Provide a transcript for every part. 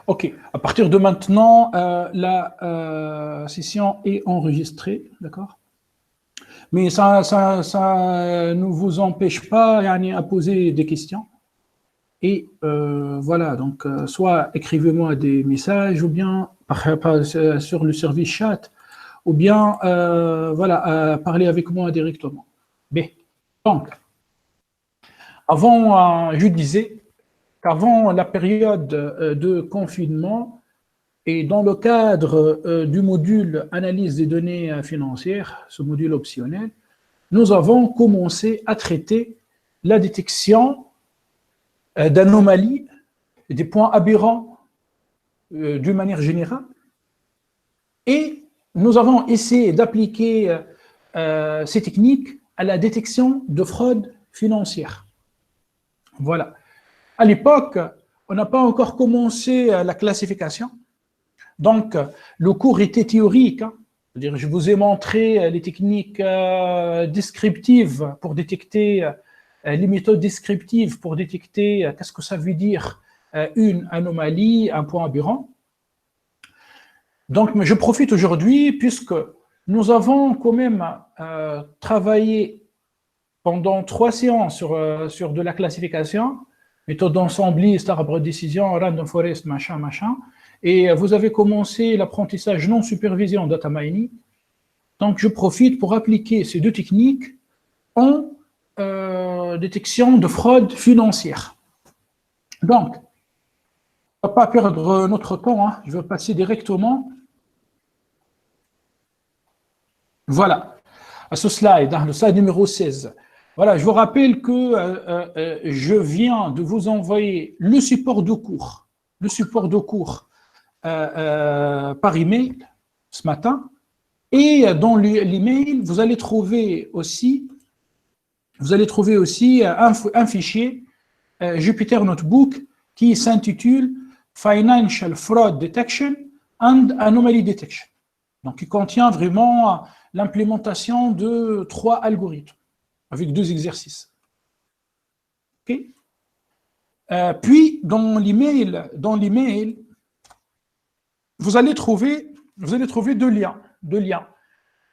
Ok, à partir de maintenant, la session est enregistrée, d'accord? Mais ça ne vous empêche pas yani, à poser des questions. Et voilà, donc soit écrivez-moi des messages ou bien sur le service chat, ou bien voilà, parlez avec moi directement. Mais, donc, avant, je disais qu'avant la période de confinement, et dans le cadre du module analyse des données financières, ce module optionnel, nous avons commencé à traiter la détection d'anomalies, des points aberrants d'une manière générale. Et nous avons essayé d'appliquer ces techniques à la détection de fraude financière. Voilà. À l'époque, on n'a pas encore commencé la classification. Donc, le cours était théorique. Hein. C'est-à-dire, je vous ai montré les techniques descriptives pour détecter, les méthodes descriptives pour détecter qu'est-ce que ça veut dire une anomalie, un point aberrant. Donc, je profite aujourd'hui puisque nous avons quand même travaillé pendant 3 séances sur de la classification, méthode d'ensembliste, arbre de décision, random forest, machin. Et vous avez commencé l'apprentissage non supervisé en data mining. Donc, je profite pour appliquer ces deux techniques en détection de fraude financière. Donc, on ne va pas perdre notre temps, hein. Je vais passer directement. Voilà, à ce slide, hein, le slide numéro 16. Voilà, je vous rappelle que je viens de vous envoyer le support de cours. Le support de cours par email ce matin. Et dans l'email, vous allez trouver aussi un fichier Jupyter Notebook qui s'intitule Financial Fraud Detection and Anomaly Detection. Donc, il contient vraiment l'implémentation de 3 algorithmes avec 2 exercices. Okay. Puis, dans l'email, vous allez trouver 2 liens.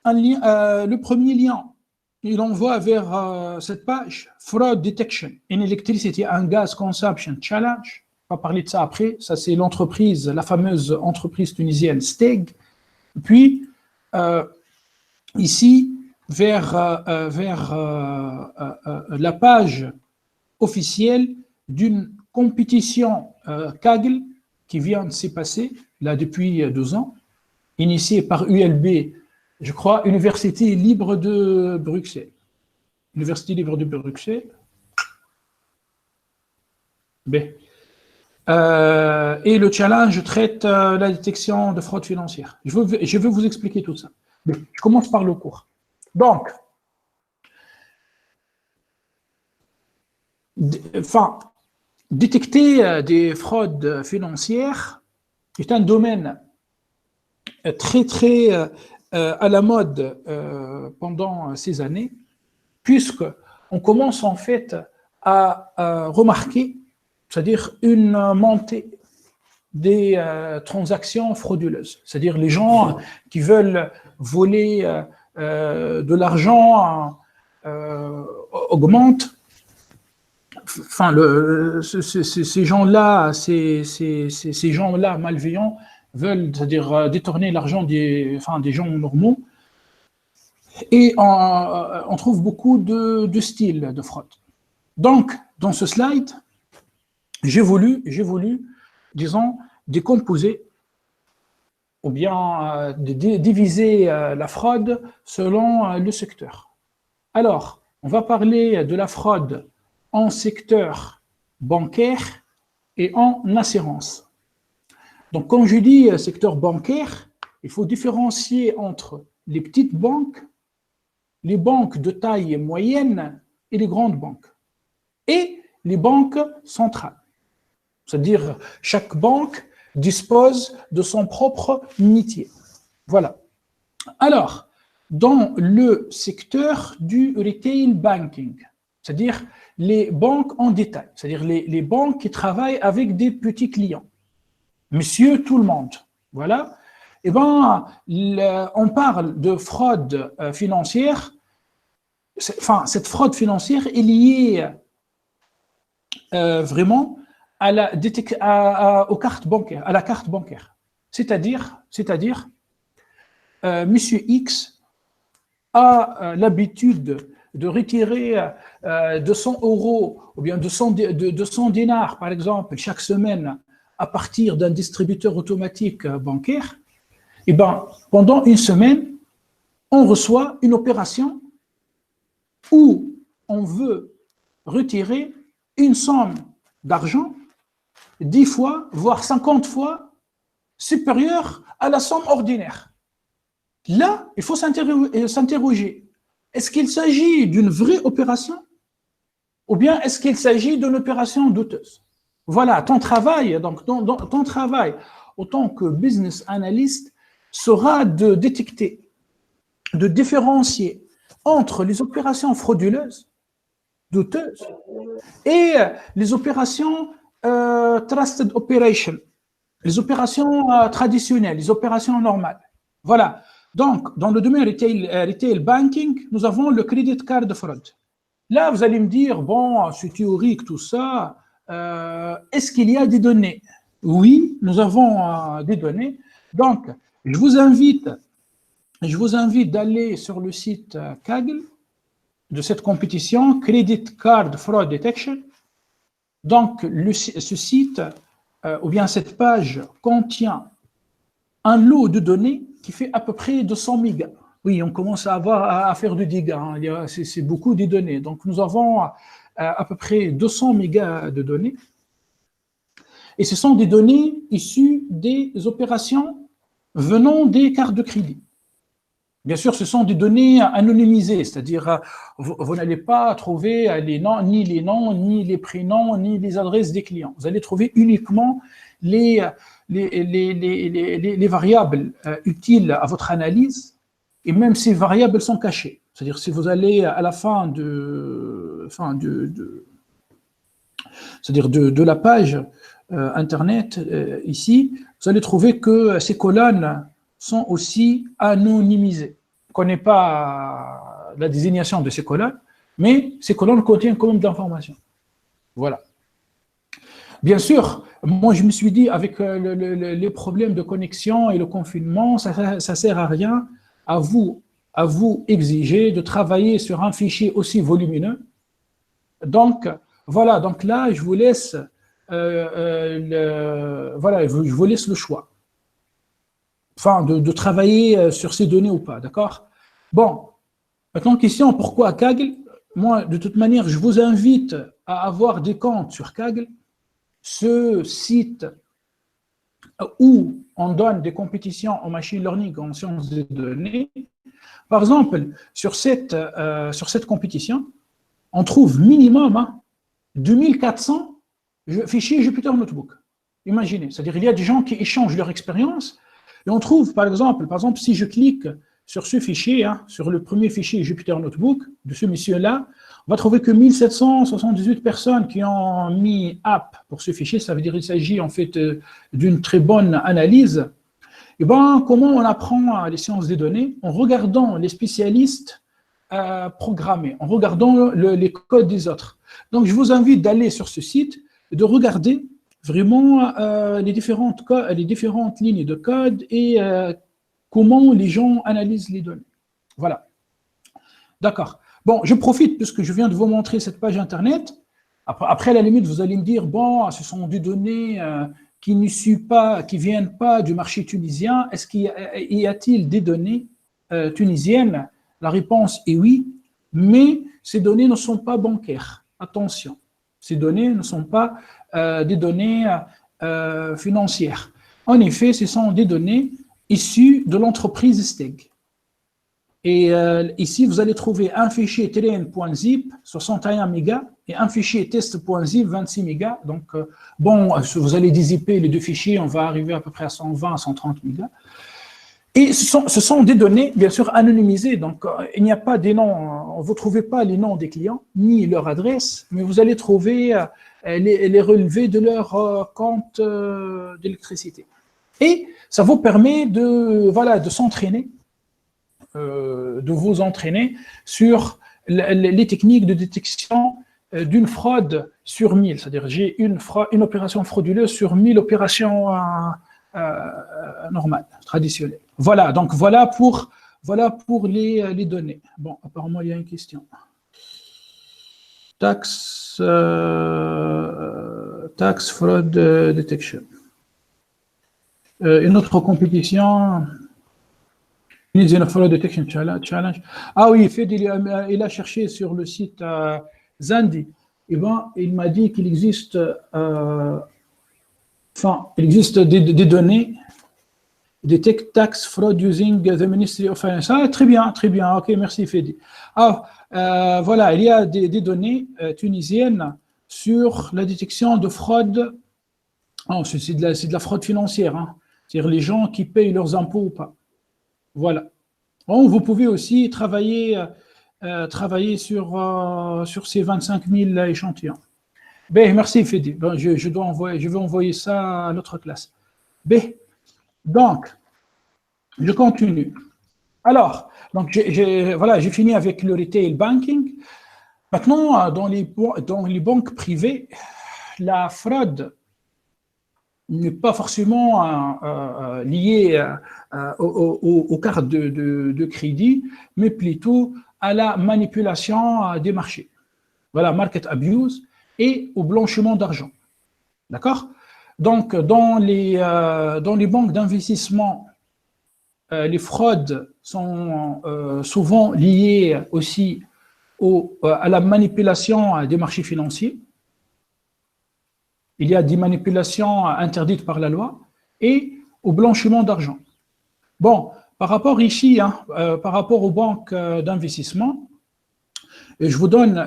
Le premier lien, il envoie vers cette page Fraud Detection in Electricity and Gas Consumption Challenge. On va parler de ça après. Ça, c'est l'entreprise, la fameuse entreprise tunisienne Steg. Puis, ici, vers la page officielle d'une compétition Kaggle qui vient de s'y passer, là, depuis 2 ans, initiée par ULB, je crois, Université libre de Bruxelles. Université libre de Bruxelles. B. Et le challenge traite la détection de fraude financière. Je vais vous expliquer tout ça. Mais je commence par le cours. Donc, détecter des fraudes financières est un domaine très à la mode pendant ces années, puisqu'on commence en fait à remarquer, c'est-à-dire une montée des transactions frauduleuses. C'est-à-dire les gens qui veulent voler de l'argent augmentent. Enfin, ces gens-là malveillants veulent, c'est-à-dire détourner l'argent des gens normaux. Et on trouve beaucoup de styles de fraude. Donc, dans ce slide, j'ai voulu, disons, décomposer ou bien diviser la fraude selon le secteur. Alors, on va parler de la fraude en secteur bancaire et en assurance. Donc, quand je dis secteur bancaire, il faut différencier entre les petites banques, les banques de taille moyenne et les grandes banques, et les banques centrales. C'est-à-dire, chaque banque dispose de son propre métier. Voilà. Alors, dans le secteur du retail banking, c'est-à-dire les banques en détail, c'est-à-dire les banques qui travaillent avec des petits clients. monsieur tout le monde. Voilà. Eh bien, on parle de fraude financière. Enfin, cette fraude financière est liée vraiment à aux cartes bancaires, à la carte bancaire. C'est-à-dire, monsieur X a l'habitude de retirer 200 euros ou bien 200 dinars, par exemple, chaque semaine à partir d'un distributeur automatique bancaire. Et ben, pendant une semaine, on reçoit une opération où on veut retirer une somme d'argent 10 fois, voire 50 fois supérieure à la somme ordinaire. Là, il faut s'interroger. Est-ce qu'il s'agit d'une vraie opération ou bien est-ce qu'il s'agit d'une opération douteuse? Voilà, ton travail, donc ton travail en tant que business analyst sera de détecter, de différencier entre les opérations frauduleuses, douteuses, et les opérations trusted operation, les opérations traditionnelles, les opérations normales. Voilà. Donc, dans le domaine retail banking, nous avons le credit card fraud. Là, vous allez me dire, bon, c'est théorique, tout ça. Est-ce qu'il y a des données? Oui, nous avons des données. Donc, je vous invite d'aller sur le site Kaggle de cette compétition, Credit Card Fraud Detection. Donc, ce site, ou bien cette page, contient un lot de données qui fait à peu près 200 mégas. Oui, on commence à faire du dégâts. Hein. C'est beaucoup de données. Donc, nous avons à peu près 200 mégas de données. Et ce sont des données issues des opérations venant des cartes de crédit. Bien sûr, ce sont des données anonymisées, c'est-à-dire vous n'allez pas trouver ni les noms, ni les prénoms, ni les adresses des clients. Vous allez trouver uniquement les variables utiles à votre analyse, et même ces variables sont cachées. C'est-à-dire si vous allez à la fin de la page Internet, ici, vous allez trouver que ces colonnes sont aussi anonymisées. Je ne connais pas la désignation de ces colonnes, mais ces colonnes contiennent quand même de l'information. Voilà. Bien sûr, moi je me suis dit, avec les problèmes de connexion et le confinement, ça ne sert à rien à vous exiger de travailler sur un fichier aussi volumineux. Donc, voilà, donc là, je vous laisse, je vous laisse le choix. Enfin, de travailler sur ces données ou pas, d'accord? Bon, maintenant, question, pourquoi Kaggle? Moi, de toute manière, je vous invite à avoir des comptes sur Kaggle, ce site où on donne des compétitions en machine learning, en sciences des données. Par exemple, sur cette compétition, on trouve minimum 2400 fichiers Jupyter Notebook. Imaginez, c'est-à-dire il y a des gens qui échangent leur expérience et on trouve, par exemple, si je clique sur ce fichier, sur le premier fichier Jupyter Notebook de ce monsieur-là, on va trouver que 1778 personnes qui ont mis app pour ce fichier. Ça veut dire qu'il s'agit en fait d'une très bonne analyse. Et ben, comment on apprend les sciences des données? En regardant les spécialistes programmer, en regardant les codes des autres. Donc, je vous invite d'aller sur ce site et de regarder vraiment les différentes lignes de code et comment les gens analysent les données. Voilà. D'accord. Bon, je profite puisque je viens de vous montrer cette page Internet. Après, à la limite, vous allez me dire, bon, ce sont des données qui ne viennent pas du marché tunisien. Est-ce qu'il y a-t-il des données tunisiennes? La réponse est oui, mais ces données ne sont pas bancaires. Attention, ces données ne sont pas des données financières. En effet, ce sont des données issues de l'entreprise Steg. Et ici, vous allez trouver un fichier terrain.zip, 61 mégas, et un fichier test.zip, 26 mégas. Donc, bon, vous allez dézipper les deux fichiers, on va arriver à peu près à 120 à 130 mégas. Et ce sont des données, bien sûr, anonymisées. Donc, il n'y a pas des noms, vous ne trouvez pas les noms des clients, ni leur adresse, mais vous allez trouver les relevés de leur compte d'électricité. Et ça vous permet de s'entraîner, de vous entraîner sur les techniques de détection d'une fraude sur 1000. C'est-à-dire, j'ai une opération frauduleuse sur 1000 opérations normales, traditionnelles. Voilà, donc voilà pour les données. Bon, apparemment, il y a une question. Tax fraud detection. Une autre compétition. Fraud detection challenge. Ah oui, il a cherché sur le site Zandi. Et ben, il m'a dit qu'il existe, des données. Detect tax fraud using the Ministry of Finance. Ah, très bien, ok, merci Fedi. Voilà, il y a des données tunisiennes sur la détection de fraude. Oh, c'est de la fraude financière, hein. C'est-à-dire les gens qui payent leurs impôts ou pas. Voilà. Bon, vous pouvez aussi travailler sur ces 25 000 échantillons. Ben, merci Fedi. Ben, je vais envoyer ça à notre classe. Ben, donc, je continue. Alors, donc j'ai fini avec le retail banking. Maintenant, dans les banques privées, la fraude n'est pas forcément liée aux cartes de crédit, mais plutôt à la manipulation des marchés. Voilà, market abuse et au blanchiment d'argent. D'accord? Donc, dans les banques d'investissement, les fraudes sont souvent liées aussi à la manipulation des marchés financiers. Il y a des manipulations interdites par la loi et au blanchiment d'argent. Bon, par rapport ici, par rapport aux banques d'investissement, je vous donne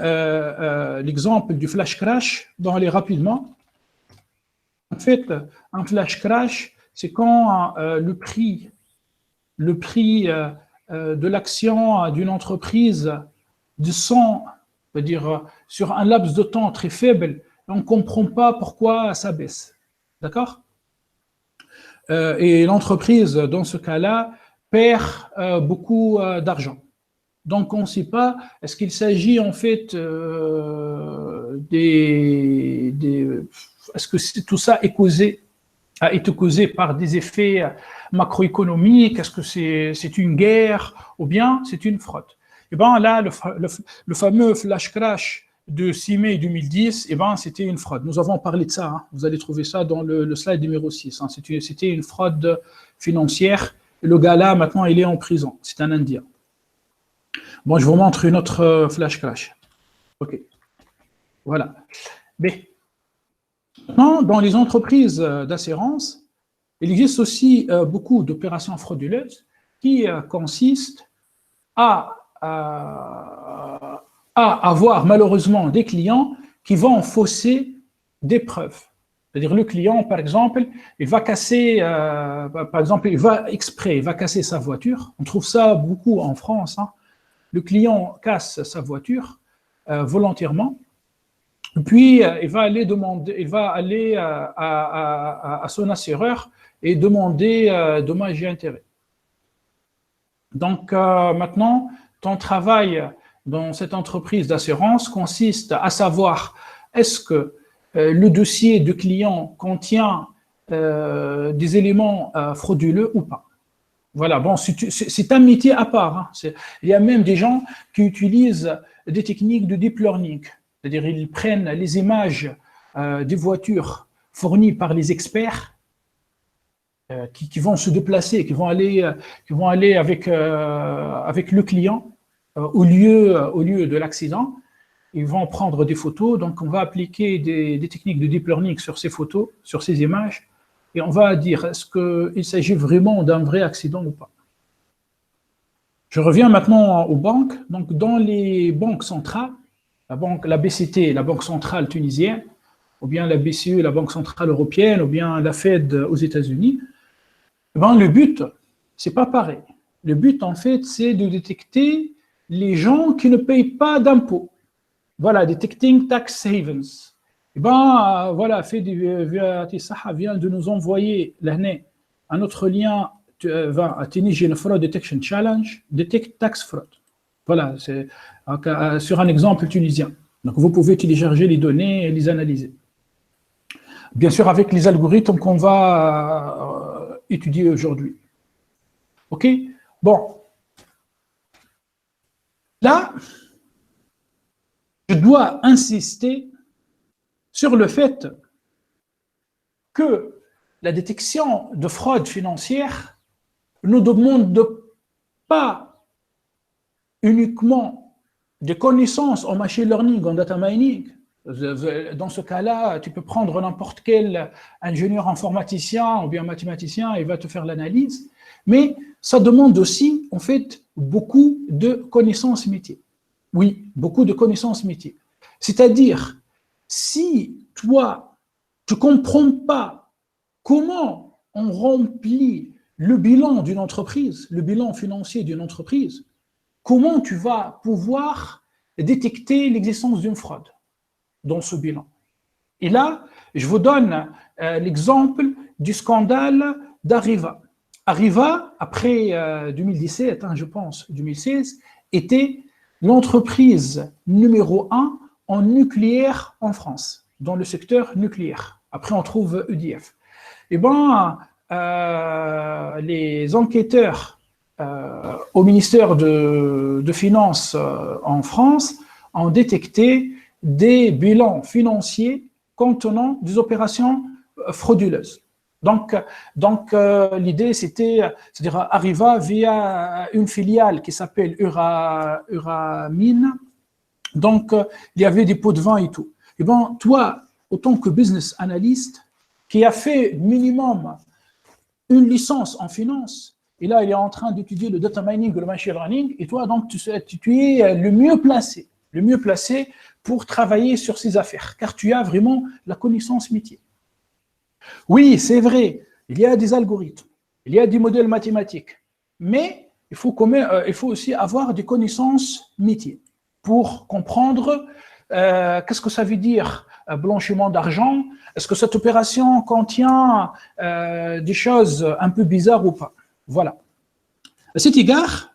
l'exemple du flash crash, dans aller rapidement. En fait, un flash crash, c'est quand le prix de l'action d'une entreprise descend, c'est-à-dire sur un laps de temps très faible, on ne comprend pas pourquoi ça baisse. D'accord? Et l'entreprise, dans ce cas-là, perd beaucoup d'argent. Donc, on ne sait pas, est-ce qu'il s'agit en fait est-ce que tout ça a été causé par des effets macroéconomiques? Est-ce que c'est une guerre ou bien c'est une fraude? Et bien là, le fameux flash crash de 6 mai 2010, c'était une fraude. Nous avons parlé de ça, hein. Vous allez trouver ça dans le slide numéro 6. Hein. C'était une fraude financière. Et le gars là, maintenant, il est en prison. C'est un Indien. Bon, je vous montre une autre flash crash. OK. Voilà. Mais maintenant, dans les entreprises d'assurance, il existe aussi beaucoup d'opérations frauduleuses qui consistent à avoir malheureusement des clients qui vont fausser des preuves. C'est-à-dire le client, par exemple, il va casser, il va casser sa voiture. On trouve ça beaucoup en France, hein. Le client casse sa voiture volontairement, puis il va aller à son assureur et demander dommages et intérêts. Donc maintenant, ton travail dans cette entreprise d'assurance consiste à savoir est-ce que le dossier du client contient des éléments frauduleux ou pas. Voilà, bon, c'est un métier à part, hein. Il y a même des gens qui utilisent des techniques de deep learning, c'est-à-dire ils prennent les images des voitures fournies par les experts qui vont se déplacer, qui vont aller avec le client au lieu de l'accident. Ils vont prendre des photos, donc on va appliquer des techniques de deep learning sur ces photos, sur ces images, et on va dire est-ce qu'il s'agit vraiment d'un vrai accident ou pas. Je reviens maintenant aux banques. Donc dans les banques centrales, la BCT, la Banque centrale tunisienne, ou bien la BCE, la Banque centrale européenne, ou bien la Fed aux États-Unis, le but, c'est pas pareil. Le but, en fait, c'est de détecter les gens qui ne payent pas d'impôts. Voilà, detecting tax havens. Et ben, voilà, Saha vient de nous envoyer l'année un autre lien à Tunisian Fraud Detection Challenge, Detect Tax Fraud. Voilà, c'est sur un exemple tunisien. Donc, vous pouvez télécharger les données et les analyser. Bien sûr, avec les algorithmes qu'on va étudier aujourd'hui. OK? Bon. Là, je dois insister sur le fait que la détection de fraude financière ne demande pas uniquement des connaissances en machine learning, en data mining. Dans ce cas-là, tu peux prendre n'importe quel ingénieur informaticien ou bien mathématicien et il va te faire l'analyse. Mais ça demande aussi, en fait, beaucoup de connaissances métiers. Oui, beaucoup de connaissances métiers. C'est-à-dire, si toi, tu ne comprends pas comment on remplit le bilan d'une entreprise, le bilan financier d'une entreprise, comment tu vas pouvoir détecter l'existence d'une fraude dans ce bilan? Et là, je vous donne l'exemple du scandale d'Arriva. Arriva, après 2017, je pense, 2016, était l'entreprise numéro 1 en nucléaire en France, dans le secteur nucléaire. Après, on trouve EDF. Eh bien, les enquêteurs au ministère de Finances en France ont détecté des bilans financiers contenant des opérations frauduleuses. Donc l'idée, c'est-à-dire Arriva via une filiale qui s'appelle Uramine. Donc, il y avait des pots de vin et tout. Et bien, toi, autant que business analyst, qui a fait minimum une licence en finance, et là, il est en train d'étudier le data mining ou le machine learning, et toi, donc, tu es le mieux placé pour travailler sur ces affaires, car tu as vraiment la connaissance métier. Oui, c'est vrai, il y a des algorithmes, il y a des modèles mathématiques, mais il faut aussi avoir des connaissances métiers pour comprendre qu'est-ce que ça veut dire blanchiment d'argent, est-ce que cette opération contient des choses un peu bizarres ou pas. Voilà. À cet égard,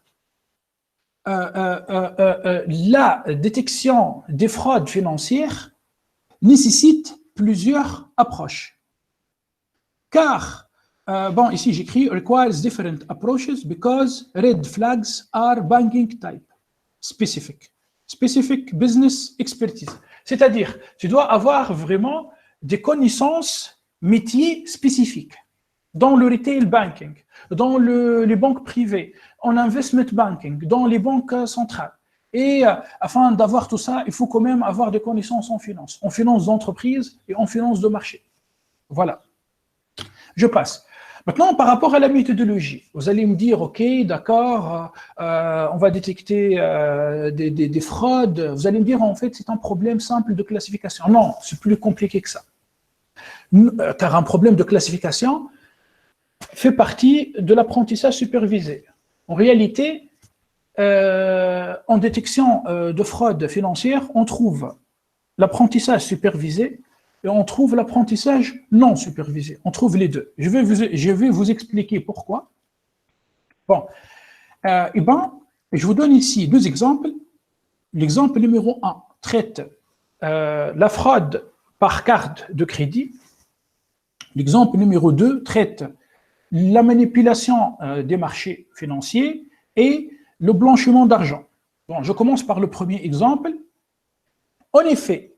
la détection des fraudes financières nécessite plusieurs approches. Car, bon, ici j'écris requires different approaches because red flags are banking type specific business expertise. C'est-à-dire, tu dois avoir vraiment des connaissances métiers spécifiques dans le retail banking, dans les banques privées, en investment banking, dans les banques centrales. Et afin d'avoir tout ça, il faut quand même avoir des connaissances en finance d'entreprise et en finance de marché. Voilà. Je passe. Maintenant, par rapport à la méthodologie, vous allez me dire, OK, d'accord, on va détecter des fraudes. Vous allez me dire, en fait, c'est un problème simple de classification. Non, c'est plus compliqué que ça. Car un problème de classification fait partie de l'apprentissage supervisé. En réalité, en détection de fraude financière, on trouve l'apprentissage supervisé et on trouve l'apprentissage non supervisé. On trouve les deux. Je vais vous expliquer pourquoi. Bon, eh ben, je vous donne ici deux exemples. L'exemple numéro 1 traite la fraude par carte de crédit. L'exemple numéro 2 traite la manipulation des marchés financiers et le blanchiment d'argent. Bon, je commence par le premier exemple. En effet,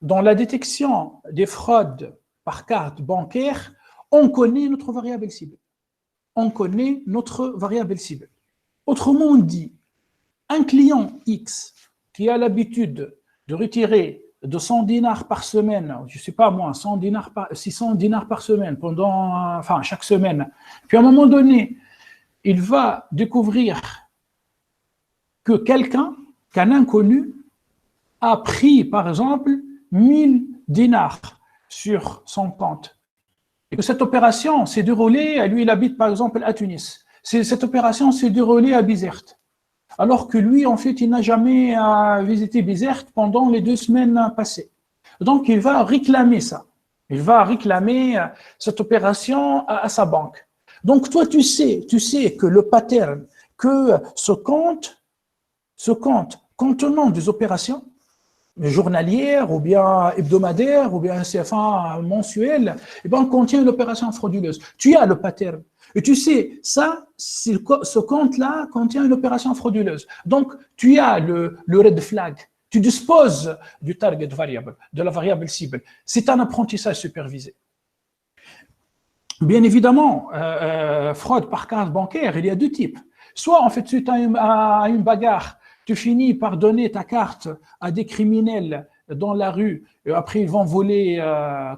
dans la détection des fraudes par carte bancaire, on connaît notre variable cible. Autrement dit, un client X qui a l'habitude de retirer de 100 dinars par semaine, je ne sais pas moi, 600 dinars par semaine, chaque semaine, puis à un moment donné, il va découvrir que qu'un inconnu, a pris, par exemple, 1000 dinars sur son compte. Et que cette opération s'est déroulée, lui, il habite, par exemple, à Tunis. Cette opération s'est déroulée à Bizerte. Alors que lui, en fait, il n'a jamais visité Bizerte pendant les 2 semaines passées. Donc, il va réclamer ça. Il va réclamer cette opération à sa banque. Donc, toi, tu sais que le pattern, que ce compte contenant des opérations journalières ou bien hebdomadaires ou bien un CFA mensuel, eh ben, contient une opération frauduleuse. Tu as le pattern. Et tu sais, ça, ce compte-là contient une opération frauduleuse. Donc, tu as le red flag. Tu disposes du target variable, de la variable cible. C'est un apprentissage supervisé. Bien évidemment, fraude par carte bancaire, il y a 2 types. Soit, en fait, suite à une bagarre, tu finis par donner ta carte à des criminels dans la rue, et après ils vont voler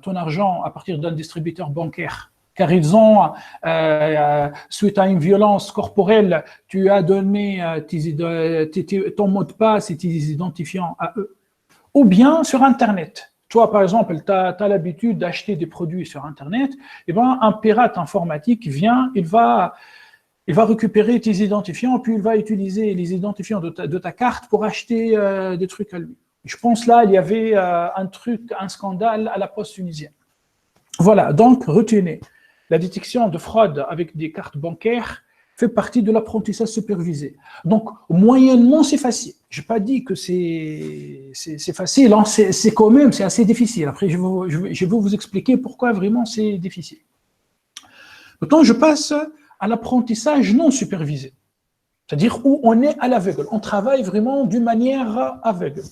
ton argent à partir d'un distributeur bancaire. Car ils ont, suite à une violence corporelle, tu as donné ton mot de passe et tes identifiants à eux. Ou bien sur Internet. Toi, par exemple, tu as l'habitude d'acheter des produits sur Internet, et ben, un pirate informatique vient, il va récupérer tes identifiants, puis il va utiliser les identifiants de ta carte pour acheter des trucs à lui. Je pense là, il y avait un scandale à la Poste tunisienne. Voilà, donc retenez, la détection de fraude avec des cartes bancaires fait partie de l'apprentissage supervisé. Donc, moyennement, c'est facile. Je n'ai pas dit que c'est facile, hein. C'est quand même, c'est assez difficile. Après, je vais vous expliquer pourquoi vraiment c'est difficile. Maintenant, je passe à l'apprentissage non supervisé, c'est-à-dire où on est à l'aveugle, on travaille vraiment d'une manière aveugle.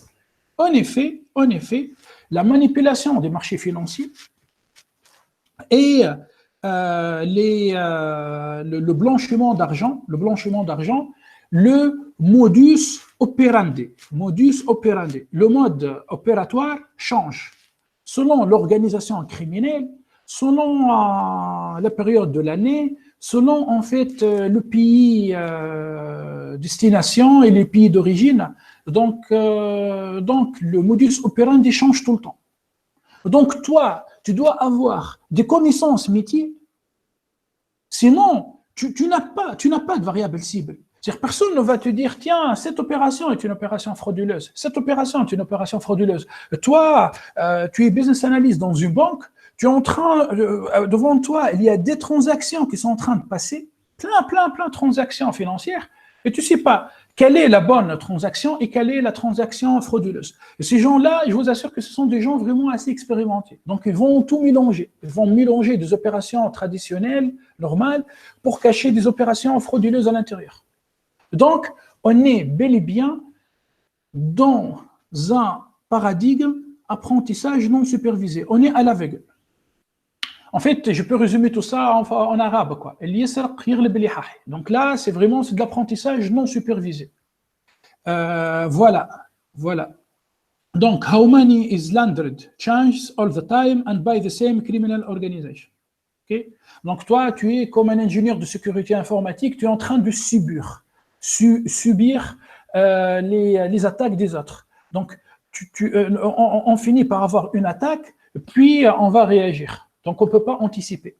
En effet, la manipulation des marchés financiers et le blanchiment d'argent, le modus operandi. Le mode opératoire change selon l'organisation criminelle, selon la période de l'année, selon en fait le pays destination et les pays d'origine. Donc le modus operandi change tout le temps. Donc toi, tu dois avoir des connaissances métiers, sinon tu n'as pas de variable cible. C'est-à-dire personne ne va te dire tiens, cette opération est une opération frauduleuse, cette opération est une opération frauduleuse. Toi, tu es business analyst dans une banque, tu es en train, devant toi, il y a des transactions qui sont en train de passer, plein de transactions financières, et tu ne sais pas quelle est la bonne transaction et quelle est la transaction frauduleuse. Et ces gens-là, je vous assure que ce sont des gens vraiment assez expérimentés. Donc, ils vont tout mélanger. Ils vont mélanger des opérations traditionnelles, normales, pour cacher des opérations frauduleuses à l'intérieur. Donc, on est bel et bien dans un paradigme apprentissage non supervisé. On est à l'aveugle. En fait, je peux résumer tout ça en arabe, quoi. Donc là, c'est de l'apprentissage non supervisé. Voilà. Donc, how money is laundered changes all the time and by the same criminal organization. Okay? Donc toi, tu es comme un ingénieur de sécurité informatique, tu es en train de subir les attaques des autres. Donc, on finit par avoir une attaque, puis on va réagir. Donc, on ne peut pas anticiper.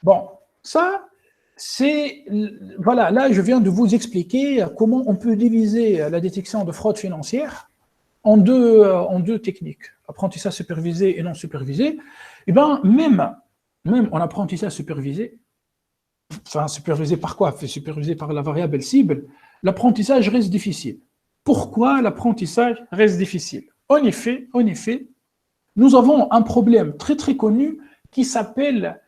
Bon, ça, voilà, là, je viens de vous expliquer comment on peut diviser la détection de fraude financière en deux techniques, apprentissage supervisé et non supervisé. Et bien, même en apprentissage supervisé, enfin, supervisé par quoi? Supervisé par la variable cible, l'apprentissage reste difficile. Pourquoi l'apprentissage reste difficile? En effet, nous avons un problème très connu qui s'appelle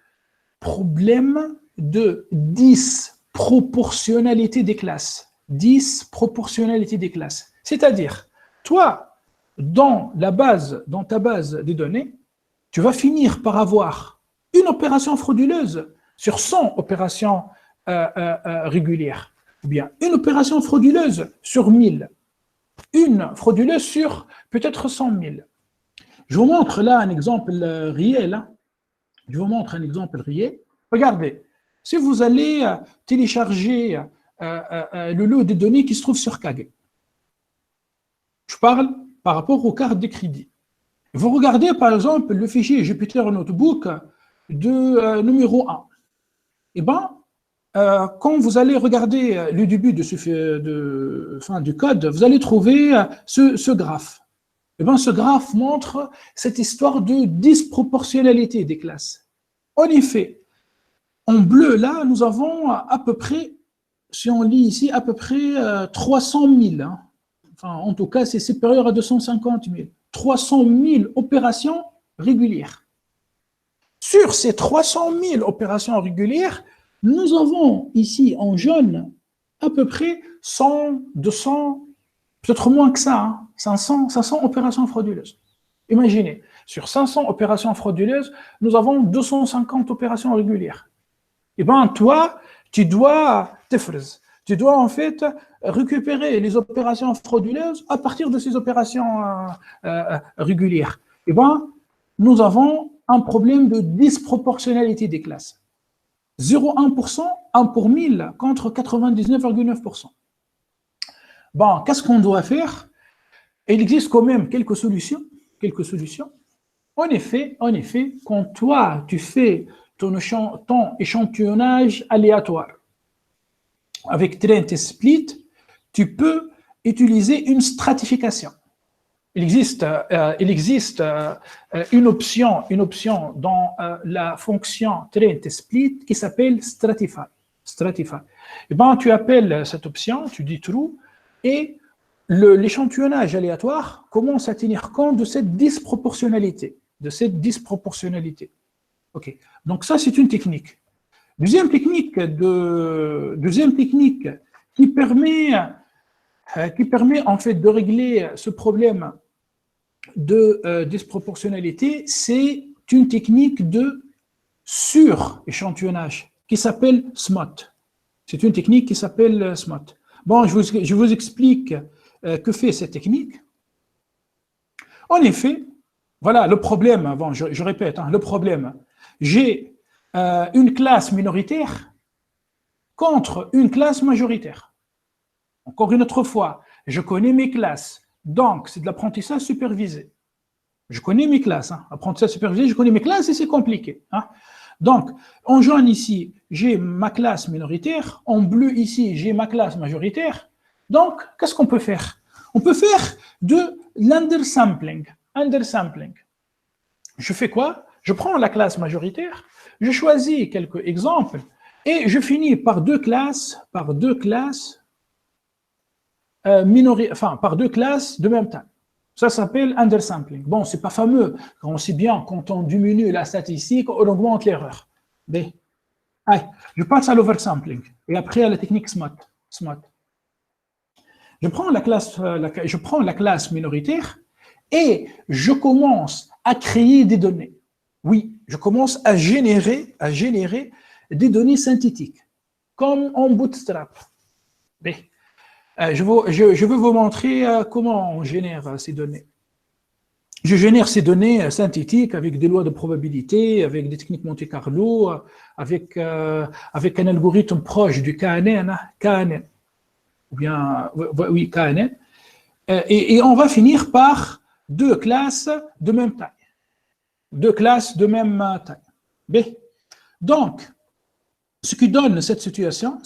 problème de disproportionnalité des classes. Disproportionnalité des classes. C'est-à-dire, toi, dans ta base de données, tu vas finir par avoir une opération frauduleuse sur 100 opérations régulières, ou bien une opération frauduleuse sur 1000, une frauduleuse sur peut-être 100 000. Je vous montre là un exemple réel. Regardez, si vous allez télécharger le lot de données qui se trouve sur Kaggle, je parle par rapport aux cartes de crédit. Vous regardez par exemple le fichier Jupyter Notebook de numéro 1. Eh bien, quand vous allez regarder le début du code, vous allez trouver ce graphe. Et bien, ce graphe montre cette histoire de disproportionnalité des classes. En effet, en bleu, là, nous avons à peu près, si on lit ici, à peu près 300 000. Hein. Enfin, en tout cas, c'est supérieur à 250 000. 300 000 opérations régulières. Sur ces 300 000 opérations régulières, nous avons ici en jaune à peu près 100, 200, peut-être moins que ça, hein, 500 opérations frauduleuses. Imaginez, sur 500 opérations frauduleuses, nous avons 250 opérations régulières. Eh bien, toi, tu dois en fait récupérer les opérations frauduleuses à partir de ces opérations régulières. Eh bien, nous avons un problème de disproportionnalité des classes. 0,1%, 1 pour 1000 contre 99,9%. Bon, qu'est-ce qu'on doit faire? Il existe quand même quelques solutions. En effet, quand toi, tu fais ton échantillonnage aléatoire avec Train Split, tu peux utiliser une stratification. Il existe une option dans la fonction Train Split qui s'appelle Stratify. Et ben, tu appelles cette option, tu dis true, et l'échantillonnage aléatoire commence à tenir compte de cette disproportionnalité. Ok. Donc ça, c'est une technique. Deuxième technique qui permet en fait de régler ce problème de disproportionnalité, c'est une technique de sur-échantillonnage qui s'appelle SMOT. C'est une technique qui s'appelle SMOT. Bon, je vous explique que fait cette technique. En effet, voilà le problème, bon, je répète, hein, le problème. J'ai une classe minoritaire contre une classe majoritaire. Encore une autre fois, je connais mes classes, donc c'est de l'apprentissage supervisé. Je connais mes classes, hein, apprentissage supervisé, je connais mes classes et c'est compliqué. Hein. Donc, en jaune ici, j'ai ma classe minoritaire, en bleu ici, j'ai ma classe majoritaire. Donc, qu'est-ce qu'on peut faire? On peut faire de l'undersampling. Je fais quoi? Je prends la classe majoritaire, je choisis quelques exemples et je finis par deux classes de même taille. Ça s'appelle undersampling. Bon, c'est pas fameux. On sait bien, quand on diminue la statistique, on augmente l'erreur. Mais, allez, je passe à l'oversampling et après à la technique SMOT. Je prends la classe minoritaire et je commence à créer des données. Oui, je commence à générer des données synthétiques, comme en Bootstrap. Mais, je vais vous montrer comment on génère ces données. Je génère ces données synthétiques avec des lois de probabilité, avec des techniques Monte Carlo, avec un algorithme proche du KNN, ou bien, oui, KNN. Et on va finir par deux classes de même taille. B. Donc, ce qui donne cette situation,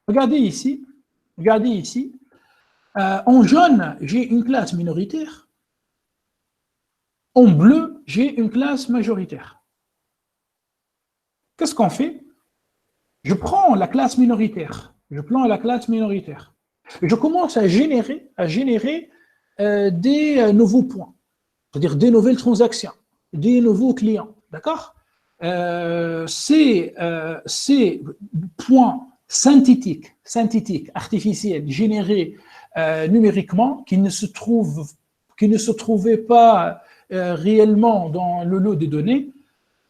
regardez ici, en jaune, j'ai une classe minoritaire, en bleu, j'ai une classe majoritaire. Qu'est-ce qu'on fait? Je prends la classe minoritaire, et je commence à générer des nouveaux points, c'est-à-dire des nouvelles transactions, des nouveaux clients, d'accord? Ces points synthétiques, artificiels, générés numériquement, qui ne se trouvaient pas réellement dans le lot des données,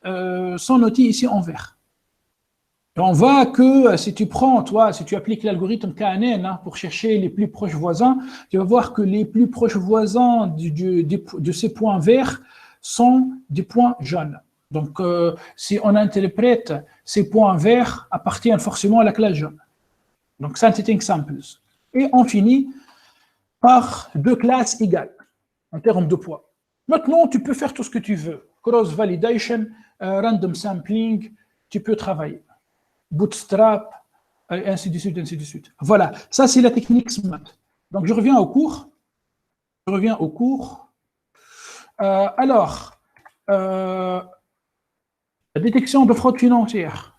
sont notés ici en vert. Et on voit que si tu appliques l'algorithme KNN hein, pour chercher les plus proches voisins, tu vas voir que les plus proches voisins de ces points verts sont des points jaunes. Donc, si on interprète ces points verts appartiennent forcément à la classe jaune. Donc, synthetic samples. Et on finit par deux classes égales en termes de poids. Maintenant, tu peux faire tout ce que tu veux. Cross-validation, random sampling, tu peux travailler. Bootstrap, et ainsi de suite, ainsi de suite. Voilà, ça c'est la technique SMART. Donc je reviens au cours. Alors, la détection de fraude financière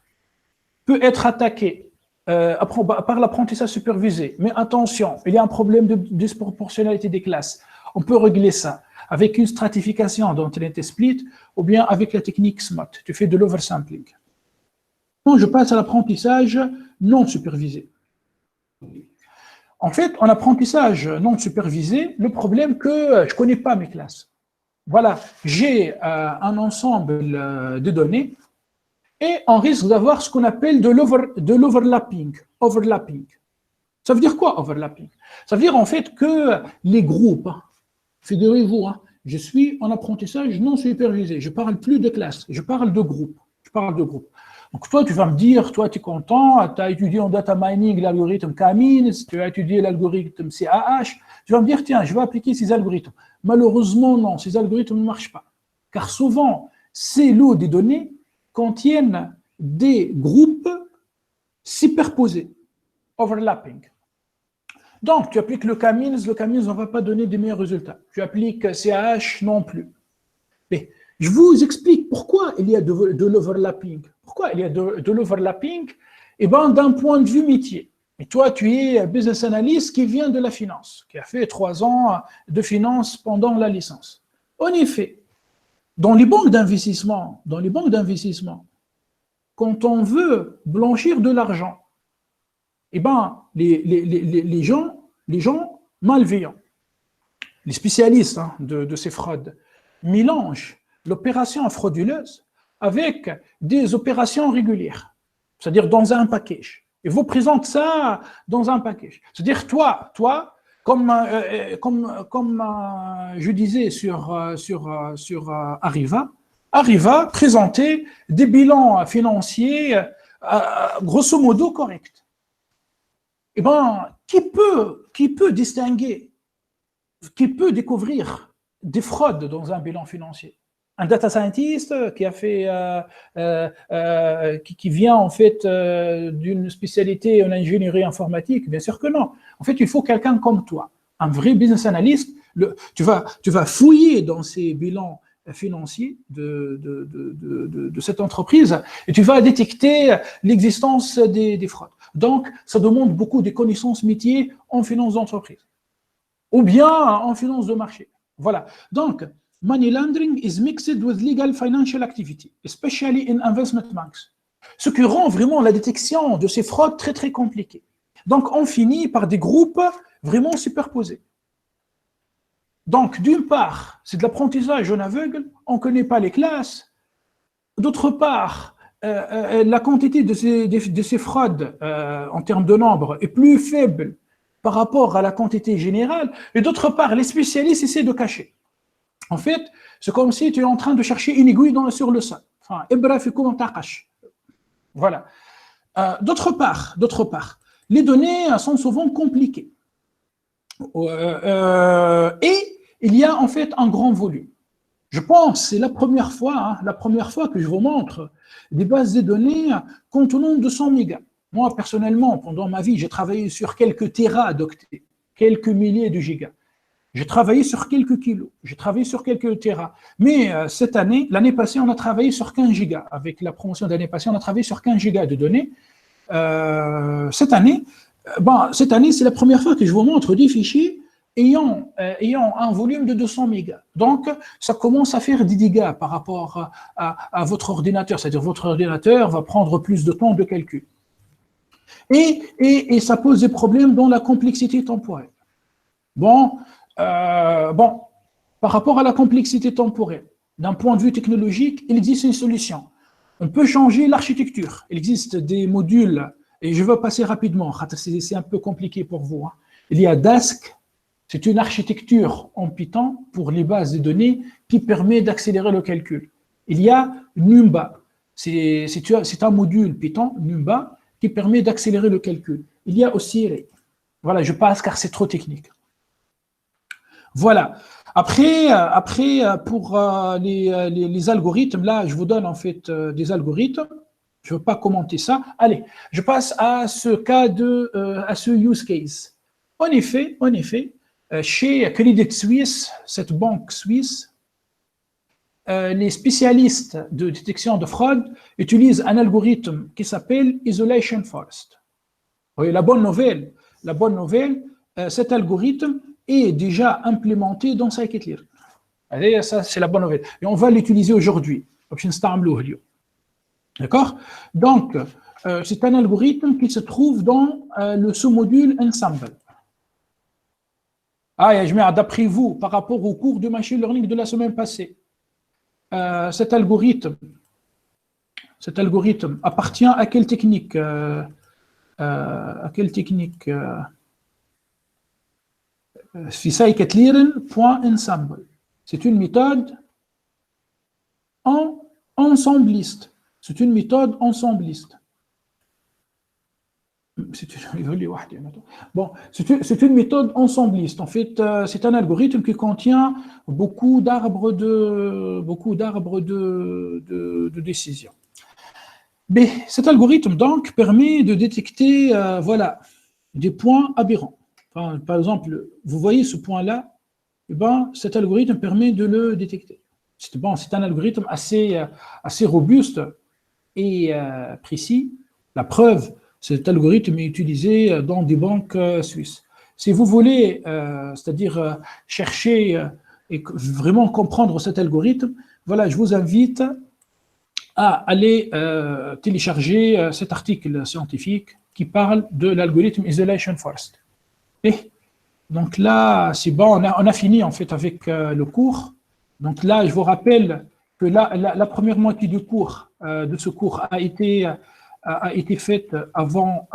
peut être attaquée par l'apprentissage supervisé. Mais attention, il y a un problème de disproportionnalité des classes. On peut régler ça avec une stratification d'entité split ou bien avec la technique SMART. Tu fais de l'oversampling. Je passe à l'apprentissage non supervisé. En fait, en apprentissage non supervisé, le problème que je ne connais pas mes classes. Voilà, j'ai un ensemble de données et on risque d'avoir ce qu'on appelle de l'overlapping. Overlapping. Ça veut dire quoi, overlapping? Ça veut dire en fait que les groupes, figurez-vous, je suis en apprentissage non supervisé, je ne parle plus de classe, je parle de groupe. Donc toi, tu vas me dire, toi, tu es content, tu as étudié en data mining l'algorithme K-means, tu as étudié l'algorithme CAH, tu vas me dire, tiens, je vais appliquer ces algorithmes. Malheureusement, non, ces algorithmes ne marchent pas. Car souvent, ces lots des données contiennent des groupes superposés, overlapping. Donc, tu appliques le K-means ne va pas donner des meilleurs résultats. Tu appliques CAH non plus. Mais je vous explique pourquoi il y a de l'overlapping. Pourquoi il y a de l'overlapping? Eh bien, d'un point de vue métier. Et toi, tu es business analyst qui vient de la finance, qui a fait 3 ans de finance pendant la licence. En effet, dans les banques d'investissement, quand on veut blanchir de l'argent, eh ben, les gens malveillants, les spécialistes de ces fraudes, mélangent l'opération frauduleuse avec des opérations régulières, c'est-à-dire dans un package. Ils vous présentent ça dans un package. C'est-à-dire toi, comme je disais sur Arriva présentait des bilans financiers grosso modo corrects. Eh bien, qui peut distinguer, qui peut découvrir des fraudes dans un bilan financier? Un data scientist qui a fait, qui vient en fait d'une spécialité en ingénierie informatique? Bien sûr que non. En fait, il faut quelqu'un comme toi, un vrai business analyst. Tu vas fouiller dans ces bilans financiers de cette entreprise et tu vas détecter l'existence des fraudes. Donc, ça demande beaucoup de connaissances métiers en finance d'entreprise ou bien en finance de marché. Voilà. Donc, money laundering is mixed with legal financial activity, especially in investment banks. Ce qui rend vraiment la détection de ces fraudes très, très compliquée. Donc, on finit par des groupes vraiment superposés. Donc, d'une part, c'est de l'apprentissage en aveugle, on ne connaît pas les classes. D'autre part, la quantité de ces fraudes en termes de nombre est plus faible par rapport à la quantité générale. Et d'autre part, les spécialistes essaient de cacher. En fait, c'est comme si tu es en train de chercher une aiguille sur le sol. Enfin, voilà. D'autre part, les données sont souvent compliquées. Et il y a en fait un grand volume. Je pense, c'est la première fois que je vous montre des bases de données contenant 200 mégas. Moi, personnellement, pendant ma vie, j'ai travaillé sur quelques téra-d'octets, quelques milliers de gigas. J'ai travaillé sur quelques kilos, j'ai travaillé sur quelques téras. Mais cette année, l'année passée, on a travaillé sur 15 gigas. Avec la promotion de l'année passée, on a travaillé sur 15 gigas de données. Cette année, c'est la première fois que je vous montre des fichiers ayant un volume de 200 mégas. Donc, ça commence à faire des dégâts par rapport à votre ordinateur. C'est-à-dire votre ordinateur va prendre plus de temps de calcul. Et ça pose des problèmes dans la complexité temporelle. Par rapport à la complexité temporelle, d'un point de vue technologique, il existe une solution. On peut changer l'architecture. Il existe des modules, et je vais passer rapidement, c'est un peu compliqué pour vous. Il y a Dask, c'est une architecture en Python pour les bases de données qui permet d'accélérer le calcul. Il y a Numba, c'est un module Python, Numba, qui permet d'accélérer le calcul. Il y a aussi Ray. Voilà, je passe car c'est trop technique. Voilà. Après pour les algorithmes, là, je vous donne en fait des algorithmes. Je ne veux pas commenter ça. Allez, je passe à ce cas à ce use case. En effet, chez Credit Suisse, cette banque suisse, les spécialistes de détection de fraude utilisent un algorithme qui s'appelle Isolation Forest. Oui, la bonne nouvelle, cet algorithme est déjà implémenté dans Scikit-Learn. Allez, ça, c'est la bonne nouvelle. Et on va l'utiliser aujourd'hui. D'accord? Donc, c'est un algorithme qui se trouve dans le sous-module Ensemble. D'après vous, par rapport au cours de machine learning de la semaine passée, cet algorithme appartient à quelle technique Scikit-Learn.ensemble. C'est une méthode ensembliste. C'est une méthode ensembliste. C'est une méthode ensembliste. En fait, c'est un algorithme qui contient beaucoup d'arbres de décision. Mais cet algorithme donc permet de détecter des points aberrants. Enfin, par exemple, vous voyez ce point-là, cet algorithme permet de le détecter. C'est un algorithme assez robuste et précis. La preuve, cet algorithme est utilisé dans des banques suisses. Si vous voulez, c'est-à-dire chercher et vraiment comprendre cet algorithme, je vous invite à aller télécharger cet article scientifique qui parle de l'algorithme Isolation Forest. Et donc là, c'est bon, on a fini en fait avec le cours. Donc là, je vous rappelle que la première moitié du cours, de ce cours a été faite avant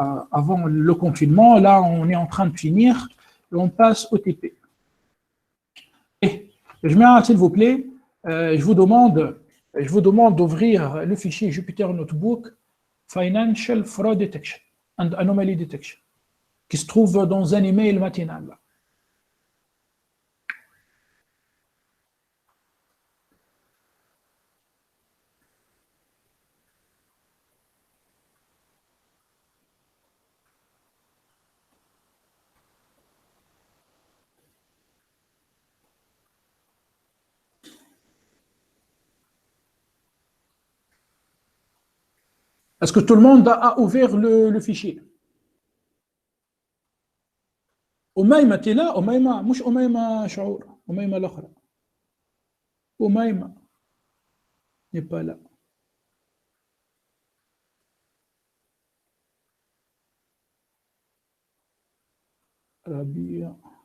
le confinement. Là, on est en train de finir et on passe au TP. Et s'il vous plaît, je vous demande d'ouvrir le fichier Jupyter Notebook Financial Fraud Detection and Anomaly Detection, qui se trouve dans un email matinal. Est-ce que tout le monde a ouvert le fichier? أميمة t'es là? أميمة مش أميمة شعور أميمة الأخرى أميمة n'est pas là.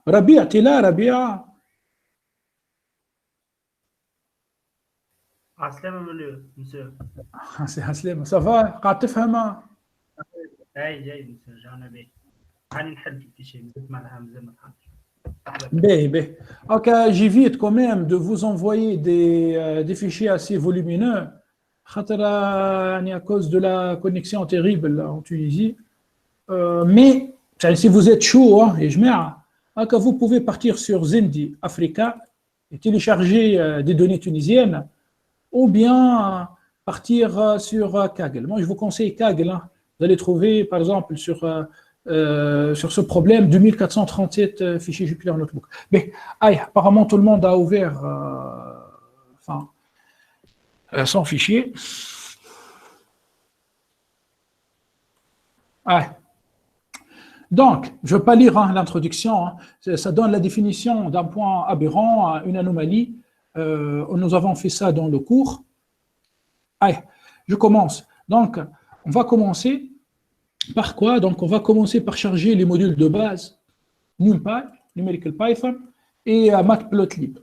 ربيع t'es là ربيع؟ عسلامة monsieur. عسلامة ça va قاعد تفهم؟ جاي monsieur جانا بيه. هاني نحل في شيء معناها مازال ما فهمتش. Bé. Ok, j'évite quand même de vous envoyer des fichiers assez volumineux à cause de la connexion terrible en Tunisie. Mais si vous êtes chaud, vous pouvez partir sur Zendi Africa et télécharger des données tunisiennes ou bien partir sur Kaggle. Moi, je vous conseille Kaggle. Vous allez trouver, par exemple, sur ce problème 2437 fichiers Jupyter Notebook. Mais apparemment tout le monde a ouvert son fichier. Donc, je ne vais pas lire l'introduction. Ça donne la définition d'un point aberrant à une anomalie. Nous avons fait ça dans le cours. Je commence. Donc, on va commencer par quoi? Donc, on va commencer par charger les modules de base NumPy, Numerical Python et Matplotlib.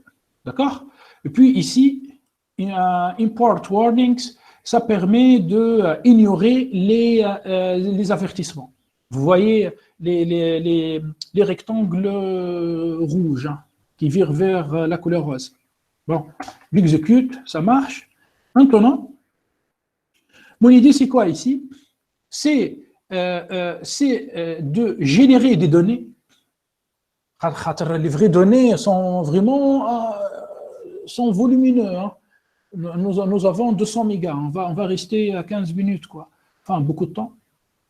D'accord? Et puis ici, Import Warnings, ça permet d'ignorer les avertissements. Vous voyez les rectangles rouges qui virent vers la couleur rose. Bon, j'exécute, ça marche. Maintenant, mon idée, c'est quoi ici? C'est de générer des données. Les vraies données sont vraiment volumineuses. nous avons 200 mégas, on va rester à 15 minutes, quoi. Enfin, beaucoup de temps.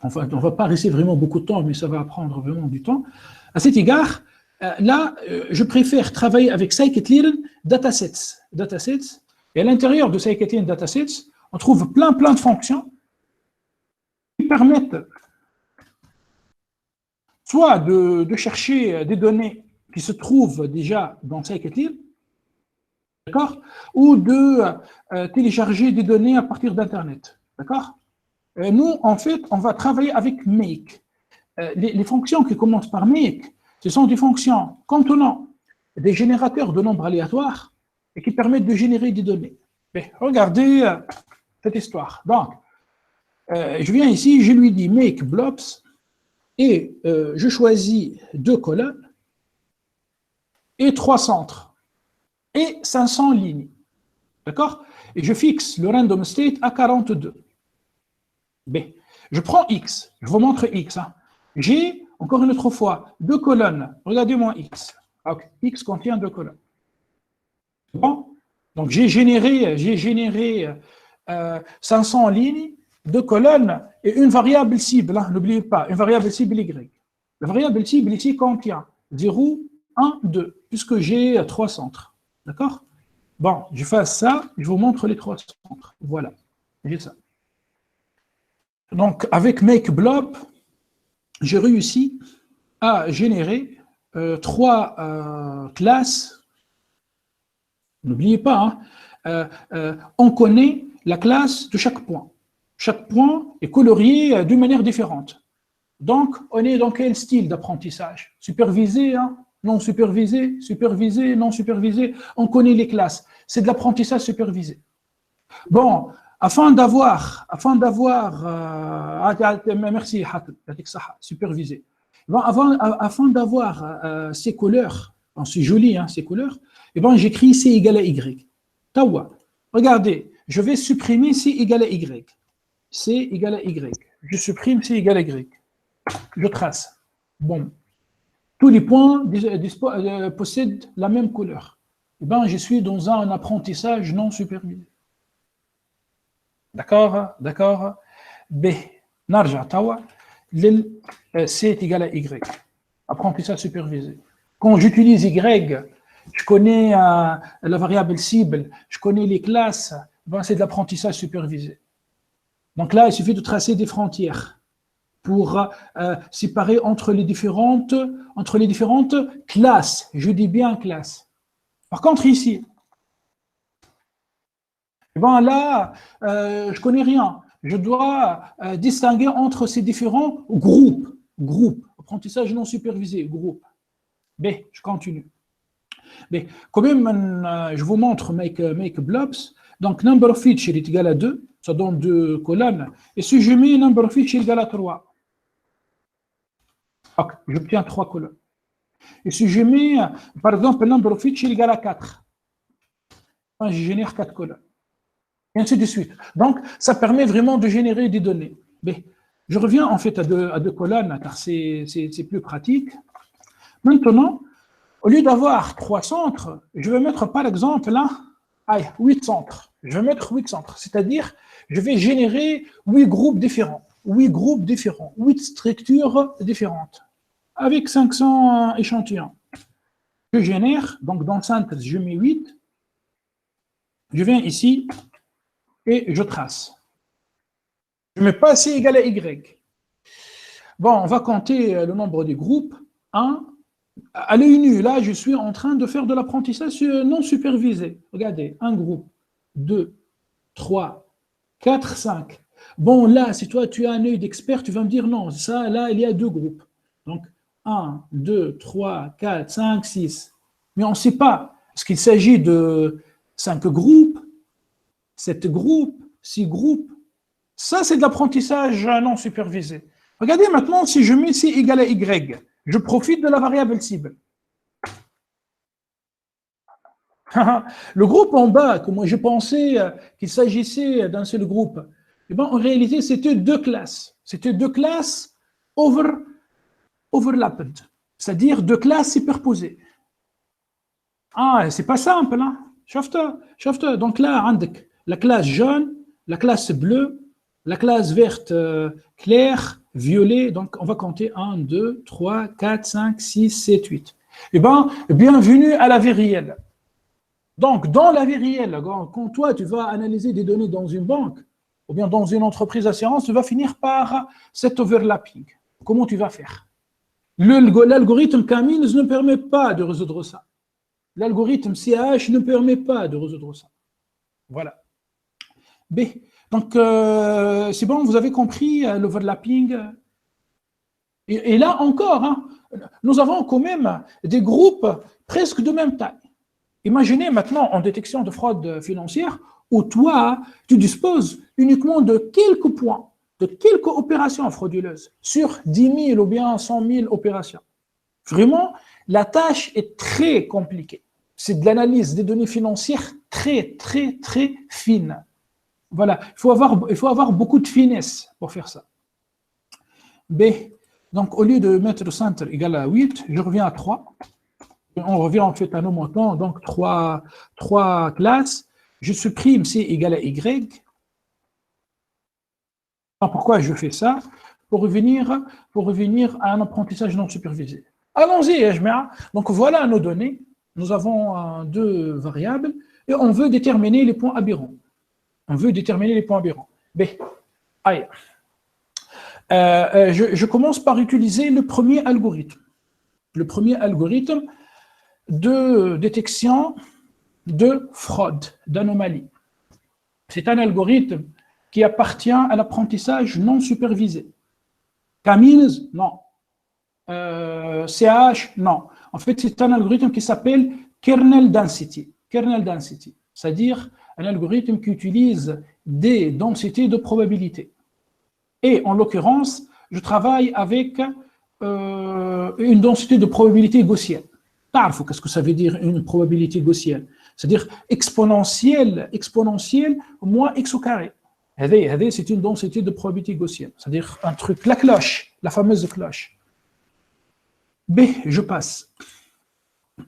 Enfin, on ne va pas rester vraiment beaucoup de temps, mais ça va prendre vraiment du temps. À cet égard, là, je préfère travailler avec scikit-learn datasets. Et à l'intérieur de scikit-learn datasets, on trouve plein de fonctions qui permettent soit de chercher des données qui se trouvent déjà dans scikit-learn, d'accord, ou de télécharger des données à partir d'Internet, d'accord. Nous, en fait, on va travailler avec make. Les fonctions qui commencent par make, ce sont des fonctions contenant des générateurs de nombres aléatoires et qui permettent de générer des données. Mais regardez cette histoire. Donc, je viens ici, je lui dis make blobs et je choisis 2 colonnes et 3 centres et 500 lignes. D'accord? Et je fixe le random state à 42. B. Je prends X, je vous montre X. Hein. J'ai, encore une autre fois, 2 colonnes. Regardez-moi X. Okay. X contient 2 colonnes. Bon. Donc j'ai généré 500 lignes, 2 colonnes et une variable cible. Hein. N'oubliez pas, une variable cible Y. La variable cible ici contient 0, 1, 2, puisque j'ai 3 centres. D'accord? Bon, je fais ça, je vous montre les 3 centres. Voilà, j'ai ça. Donc, avec MakeBlob, j'ai réussi à générer 3 classes. N'oubliez pas, hein, on connaît la classe de chaque point. Chaque point est colorié d'une manière différente. Donc, on est dans quel style d'apprentissage? Supervisé, hein, non supervisé, supervisé, non supervisé. On connaît les classes. C'est de l'apprentissage supervisé. Bon, afin d'avoir, merci, supervisé. Bon, afin d'avoir ces couleurs, c'est joli, hein, ces couleurs, et bon, j'écris C égale à Y. Tawa, regardez, je vais supprimer C égale à Y. C égale à Y. Je supprime C égale à Y. Je trace. Bon. Tous les points possèdent la même couleur. Et ben, je suis dans un apprentissage non supervisé. D'accord? D'accord? B. Narja tawa. C est égal à Y. Apprentissage supervisé. Quand j'utilise Y, je connais la variable cible, je connais les classes, ben, c'est de l'apprentissage supervisé. Donc là, il suffit de tracer des frontières pour séparer entre les différentes classes. Je dis bien classes. Par contre, ici, ben là, je connais rien. Je dois distinguer entre ces différents groupes. Apprentissage non supervisé, groupe. B, je continue. B, quand même, je vous montre make blobs. Donc, number of features est égal à 2. Ça donne 2 colonnes. Et si je mets number of features est égal à 3, okay, j'obtiens 3 colonnes. Et si je mets, par exemple, number of features est égal à 4, je génère 4 colonnes. Et ainsi de suite. Donc, ça permet vraiment de générer des données. Mais je reviens en fait à deux colonnes, car c'est plus pratique. Maintenant, au lieu d'avoir 3 centres, je vais mettre par exemple là, 8 centres. Je vais mettre 8 centres, c'est-à-dire, je vais générer 8 groupes différents, 8 structures différentes, avec 500 échantillons. Je génère, donc dans synthèse, je mets 8. Je viens ici, et je trace. Je ne mets pas C égale à Y. Bon, on va compter le nombre des groupes. 1. À l'œil nu, là, je suis en train de faire de l'apprentissage non supervisé. Regardez, un groupe, 2, 3, 4, 5. Bon, là, si toi, tu as un œil d'expert, tu vas me dire non, ça, là, il y a 2 groupes. Donc, 1, 2, 3, 4, 5, 6. Mais on ne sait pas. Est-ce qu'il s'agit de 5 groupes, 7 groupes, 6 groupes? Ça, c'est de l'apprentissage non supervisé. Regardez maintenant, si je mets C égale à Y, je profite de la variable cible. Le groupe en bas, que moi je pensais qu'il s'agissait d'un seul groupe, eh ben, en réalité, c'était 2 classes. C'était 2 classes overlapped, c'est-à-dire 2 classes superposées. Ah, c'est pas simple, hein? شفت donc là عندك la classe jaune, la classe bleue, la classe verte claire, violet, donc on va compter 1, 2, 3, 4, 5, 6, 7, 8. Eh bien, bienvenue à la vie réelle. Donc, dans la vie réelle, quand toi, tu vas analyser des données dans une banque ou bien dans une entreprise d'assurance, tu vas finir par cet overlapping. Comment tu vas faire? L'algorithme Camille ne permet pas de résoudre ça. L'algorithme CH ne permet pas de résoudre ça. Voilà. B. Donc, c'est bon, vous avez compris l'overlapping. Et là encore, hein, nous avons quand même des groupes presque de même taille. Imaginez maintenant en détection de fraude financière où toi, tu disposes uniquement de quelques points, de quelques opérations frauduleuses sur 10 000 ou bien 100 000 opérations. Vraiment, la tâche est très compliquée. C'est de l'analyse des données financières très, très, très fine. Voilà, il faut avoir beaucoup de finesse pour faire ça. B. Donc, au lieu de mettre le centre égal à 8, je reviens à 3. On revient en fait à nos montants, donc 3 classes. Je supprime C égale à Y. Alors, pourquoi je fais ça? Pour revenir à un apprentissage non supervisé. Allons-y, Jméa. Donc, voilà nos données. Nous avons deux variables et on veut déterminer les points aberrants. B. Aïe. Je commence par utiliser le premier algorithme. Le premier algorithme de détection de fraude, d'anomalie. C'est un algorithme qui appartient à l'apprentissage non supervisé. Camille, non. CH, non. En fait, c'est un algorithme qui s'appelle kernel density. Kernel density, c'est-à-dire un algorithme qui utilise des densités de probabilité. Et en l'occurrence, je travaille avec une densité de probabilité gaussienne. Qu'est-ce que ça veut dire une probabilité gaussienne? C'est-à-dire exponentielle moins x au carré. C'est une densité de probabilité gaussienne. C'est-à-dire un truc, la cloche, la fameuse cloche. B, je passe.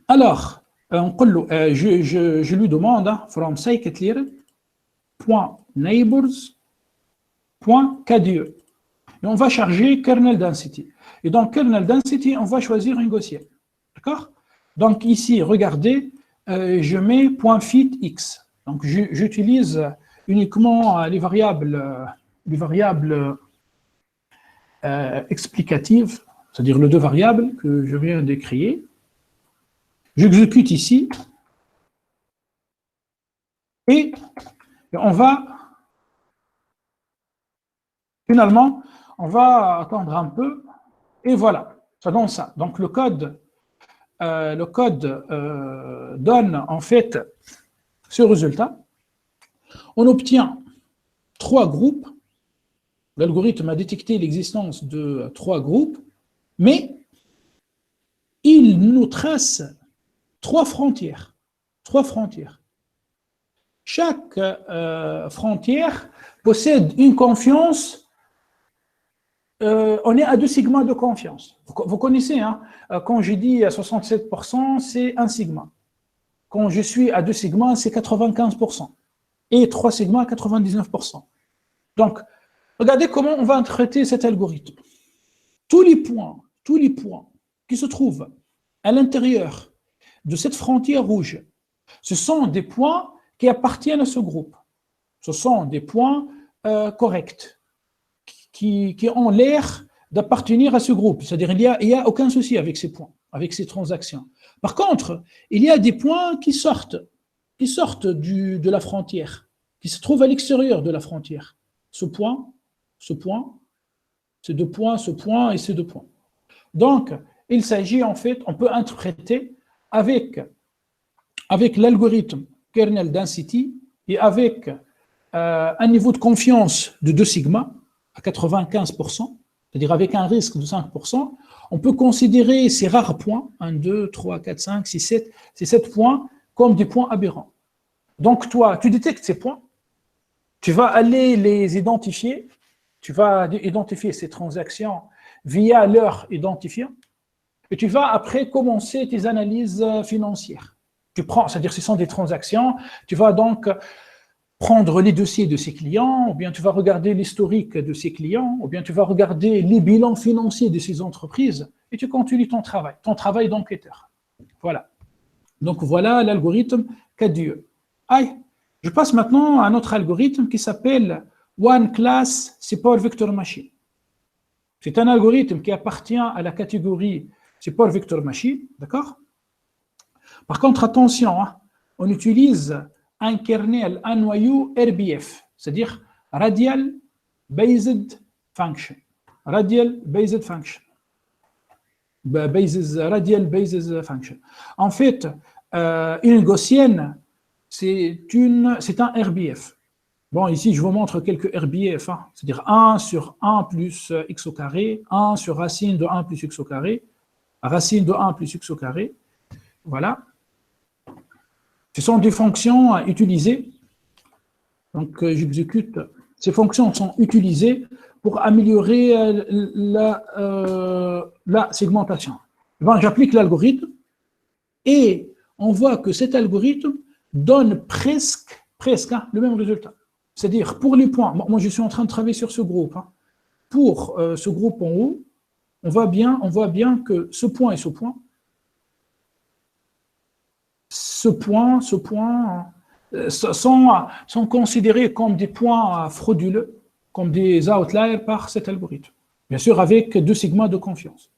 Alors, je lui demande from scikit-learn .neighbors.kde. Et on va charger kernel density. Et dans kernel density, on va choisir une gaussienne. D'accord? Donc ici, regardez, je mets .fit x. Donc j'utilise uniquement les variables explicatives, c'est-à-dire les deux variables que je viens d'écrire. J'exécute ici. Et on va, finalement, on va attendre un peu. Et voilà, ça donne ça. Donc le code donne en fait ce résultat. On obtient 3 groupes. L'algorithme a détecté l'existence de 3 groupes, mais il nous trace 3 frontières. 3 frontières. Chaque frontière possède une confiance. On est à 2 sigma de confiance. Vous connaissez, hein, quand je dis à 67%, c'est 1 sigma. Quand je suis à 2 sigma, c'est 95%. Et 3 sigma, 99%. Donc, regardez comment on va traiter cet algorithme. Tous les points qui se trouvent à l'intérieur de cette frontière rouge, ce sont des points qui appartiennent à ce groupe. Ce sont des points corrects. Qui ont l'air d'appartenir à ce groupe. C'est-à-dire il n'y a aucun souci avec ces points, avec ces transactions. Par contre, il y a des points qui sortent de la frontière, qui se trouvent à l'extérieur de la frontière. Ce point, ces 2 points, ce point et ces 2 points. Donc, il s'agit en fait, on peut interpréter avec l'algorithme kernel density et avec un niveau de confiance de 2 sigma, à 95%, c'est-à-dire avec un risque de 5%, on peut considérer ces rares points, 1, 2, 3, 4, 5, 6, 7, ces 7 points, comme des points aberrants. Donc toi, tu détectes ces points, tu vas aller les identifier, tu vas identifier ces transactions via leur identifiant, et tu vas après commencer tes analyses financières. Tu prends, c'est-à-dire ce sont des transactions, tu vas donc prendre les dossiers de ces clients, ou bien tu vas regarder l'historique de ces clients, ou bien tu vas regarder les bilans financiers de ces entreprises, et tu continues ton travail d'enquêteur. Voilà. Donc voilà l'algorithme K2E. Aïe, je passe maintenant à un autre algorithme qui s'appelle One Class Support Vector Machine. C'est un algorithme qui appartient à la catégorie Support Vector Machine, d'accord? Par contre, attention, hein, on utilise un kernel, un noyau RBF, c'est-à-dire Radial Based Function. Radial Based Function. Radial Based Function. En fait, une gaussienne, c'est un RBF. Bon, ici, je vous montre quelques RBF, hein, c'est-à-dire 1 sur 1 plus x au carré, 1 sur racine de 1 plus x au carré, racine de 1 plus x au carré. Voilà. Ce sont des fonctions utilisées. Donc, j'exécute. Ces fonctions sont utilisées pour améliorer la segmentation. Bon, j'applique l'algorithme et on voit que cet algorithme donne presque hein, le même résultat. C'est-à-dire, pour les points, moi je suis en train de travailler sur ce groupe. Hein. Pour ce groupe en haut, on voit bien que ce point et ce point sont considérés comme des points frauduleux, comme des outliers par cet algorithme. Bien sûr, avec 2 sigmas de confiance.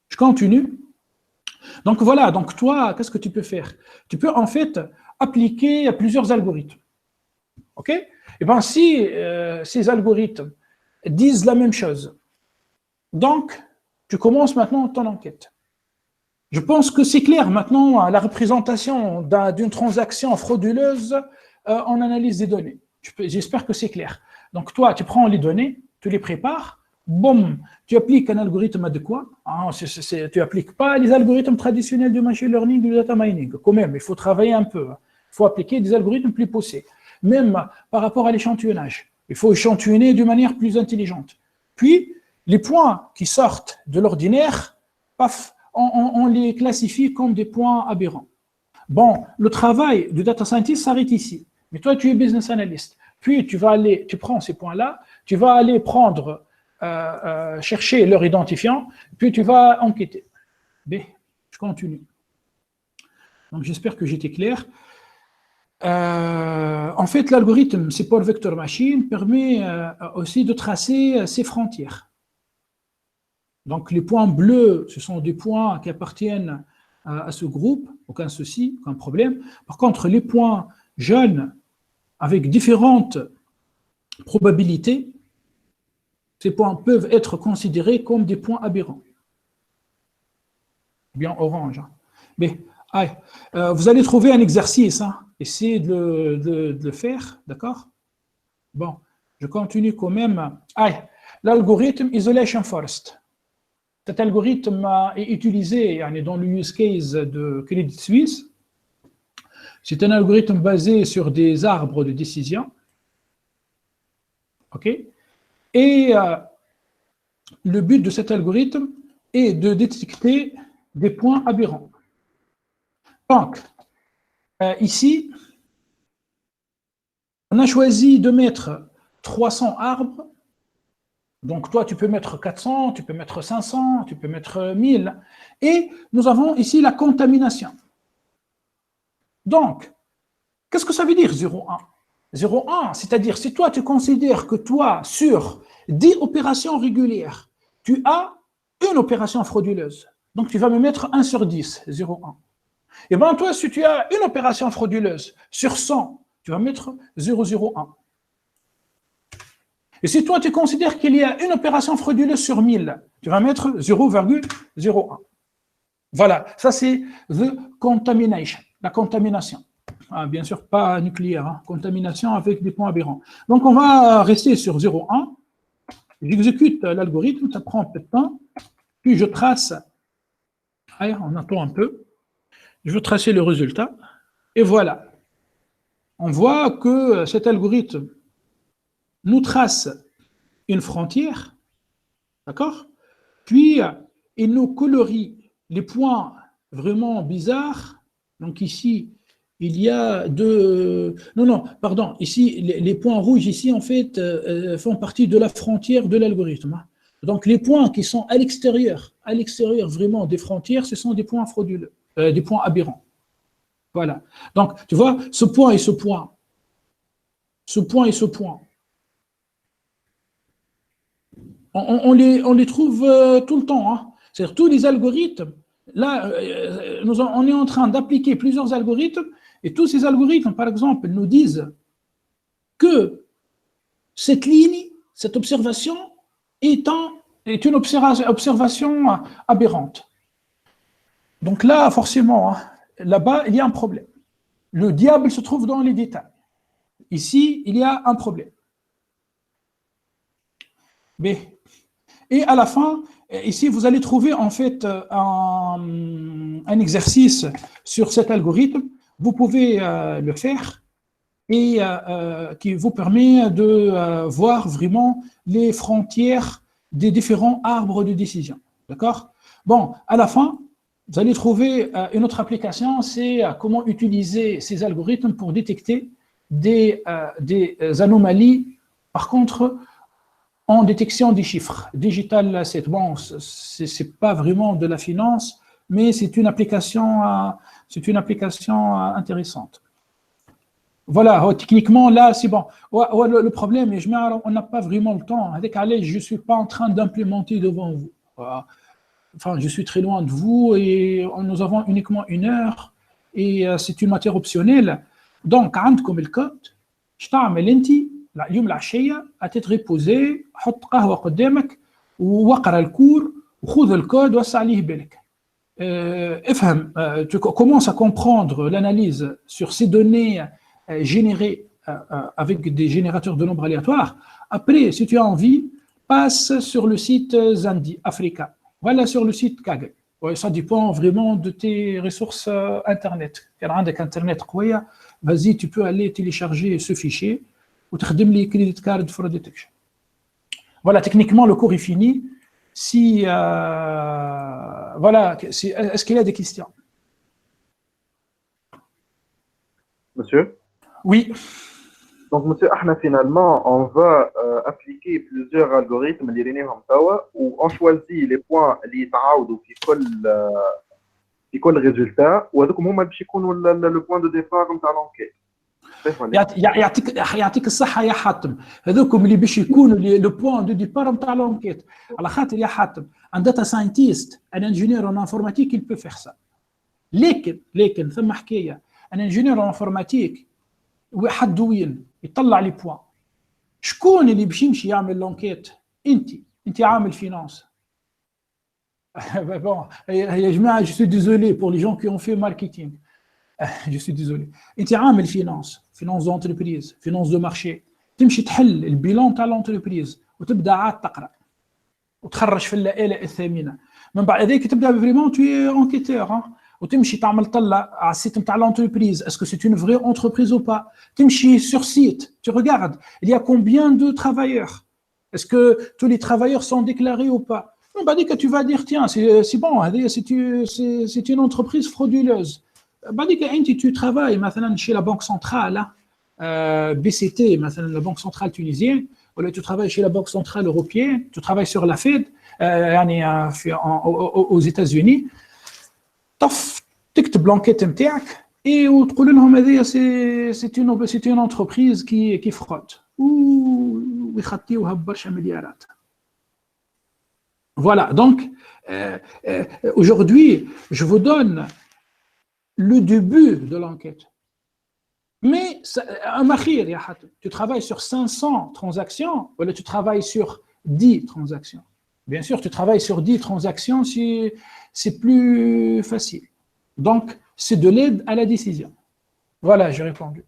Je continue. Donc voilà, donc toi, qu'est-ce que tu peux faire? Tu peux en fait appliquer plusieurs algorithmes. OK? Et bien si ces algorithmes disent la même chose, donc tu commences maintenant ton enquête. Je pense que c'est clair maintenant la représentation d'une transaction frauduleuse en analyse des données. J'espère que c'est clair. Donc toi, tu prends les données, tu les prépares, boum, tu appliques un algorithme adéquat. Hein, tu n'appliques pas les algorithmes traditionnels du machine learning, du data mining. Quand même, il faut travailler un peu. Il faut appliquer des algorithmes plus poussés. Même par rapport à l'échantillonnage. Il faut échantillonner de manière plus intelligente. Puis, les points qui sortent de l'ordinaire, paf, on les classifie comme des points aberrants. Bon, le travail du data scientist s'arrête ici. Mais toi, tu es business analyst. Puis, tu prends ces points-là, tu vas aller prendre, chercher leur identifiant, puis tu vas enquêter. B, je continue. Donc, j'espère que j'étais clair. En fait, l'algorithme Support Vector Machine permet aussi de tracer ses frontières. Donc, les points bleus, ce sont des points qui appartiennent à ce groupe, aucun souci, aucun problème. Par contre, les points jaunes, avec différentes probabilités, ces points peuvent être considérés comme des points aberrants. Bien orange. Mais, vous allez trouver un exercice, hein. Essayez de le faire, d'accord? Bon, je continue quand même. L'algorithme Isolation Forest. Cet algorithme est utilisé dans le use case de Credit Suisse. C'est un algorithme basé sur des arbres de décision. OK? Et le but de cet algorithme est de détecter des points aberrants. Donc, ici, on a choisi de mettre 300 arbres. Donc, toi, tu peux mettre 400, tu peux mettre 500, tu peux mettre 1000. Et nous avons ici la contamination. Donc, qu'est-ce que ça veut dire 0,1? 0,1, c'est-à-dire si toi, tu considères que toi, sur 10 opérations régulières, tu as une opération frauduleuse. Donc, tu vas me mettre 1 sur 10, 0,1. Et bien, toi, si tu as une opération frauduleuse sur 100, tu vas mettre 0,01. Et si toi, tu considères qu'il y a une opération frauduleuse sur 1000, tu vas mettre 0,01. Voilà, ça c'est the contamination, la contamination. Bien sûr, pas nucléaire, hein, contamination avec des points aberrants. Donc, on va rester sur 0,1. J'exécute l'algorithme, ça prend un peu de temps. Puis, je trace. Allez, on attend un peu. Je veux tracer le résultat. Et voilà. On voit que cet algorithme nous trace une frontière, d'accord? Puis, il nous colorie les points vraiment bizarres Donc ici, il y a deux... Non, pardon. Ici, les points rouges, ici, en fait, font partie de la frontière de l'algorithme. Hein. Donc les points qui sont à l'extérieur vraiment des frontières, ce sont des points frauduleux, des points aberrants. Voilà. Donc, tu vois, ce point et ce point, on les trouve tout le temps. Hein. C'est-à-dire tous les algorithmes. Là, on est en train d'appliquer plusieurs algorithmes et tous ces algorithmes, par exemple, nous disent que cette ligne, cette observation est une observation aberrante. Donc là, forcément, hein, là-bas, il y a un problème. Le diable se trouve dans les détails. Ici, il y a un problème. Mais, et à la fin, ici, vous allez trouver en fait un exercice sur cet algorithme. Vous pouvez le faire et qui vous permet de voir vraiment les frontières des différents arbres de décision. D'accord? Bon, à la fin, vous allez trouver une autre application, c'est comment utiliser ces algorithmes pour détecter des anomalies, par contre, en détection des chiffres. Digital asset, bon, c'est pas vraiment de la finance, mais c'est une application intéressante. Voilà, techniquement, là, c'est bon. Le problème, on n'a pas vraiment le temps. Avec Alej, je ne suis pas en train d'implémenter devant vous. Enfin, je suis très loin de vous et nous avons uniquement 1 heure et c'est une matière optionnelle. Donc, عندكم الكود ايش تعمل انت اليوم العشيه هتتريبوزي حط قهوه قدامك واقرا الكور وخذ الكود وسع عليه بالك. افهم, tu commences à comprendre l'analyse sur ces données générées avec des générateurs de nombres aléatoires. Après, si tu as envie, passe sur le site Zandi Africa. Voilà, sur le site Kaggle. Ouais, ça dépend vraiment de tes ressources Internet. Quand tu as Internet, vas-y, tu peux aller télécharger ce fichier ou tu as les credit card fraud detection. Voilà, techniquement, le cours est fini. Si, voilà, est-ce qu'il y a des questions? Monsieur? Oui. Donc, monsieur, finalement, on va appliquer plusieurs algorithmes où on choisit les points qui sont في كل résultat وهذوك هما باش يكونوا le point de départ نتاع l'enquête. يعطيك الصحة يا حاتم. هذوكم اللي باش يكونوا لو بوان دو ديبار نتاع l'enquête. على خاطر يا حاتم un data scientist, un ingénieur en informatique, il peut faire ça. لكن ثم حكاية un ingénieur en informatique واحد وين يطلع لي بوان. شكون اللي باش يمشي يعمل لونكيت؟ انت عامل فينانس. Bon, je suis désolé pour les gens qui ont fait marketing. Je suis désolé. انت عامل finance d'entreprise, finance de marché. تمشي تحل البيلون تاع l'entreprise وتبدا عاد تقرا وتخرج في الآلة الثامنة. من بعد ذلك تبدا فريمون tu es enquêteur. وتمشي تعمل طلع على السيت نتاع l'entreprise. Est-ce que c'est une vraie entreprise ou pas? تمشي sur site, tu regardes, il y a combien de travailleurs? Est-ce que tous les travailleurs sont déclarés ou pas? Non, bah, que tu vas dire, tiens, c'est bon, c'est une entreprise frauduleuse. Bah, que tu travailles maintenant chez la Banque centrale, BCT, maintenant la Banque centrale tunisienne, ou là tu travailles chez la Banque centrale européenne, tu travailles sur la Fed, aux États-Unis, تكتب l'enquête نتاعك et وتقول لهم هذه c'est une entreprise qui fraude ويخطيوها ببرشا مليارات. Voilà, donc aujourd'hui, je vous donne le début de l'enquête. Mais, tu travailles sur 500 transactions, ou tu travailles sur 10 transactions. Bien sûr, tu travailles sur 10 transactions, c'est plus facile. Donc, c'est de l'aide à la décision. Voilà, j'ai répondu.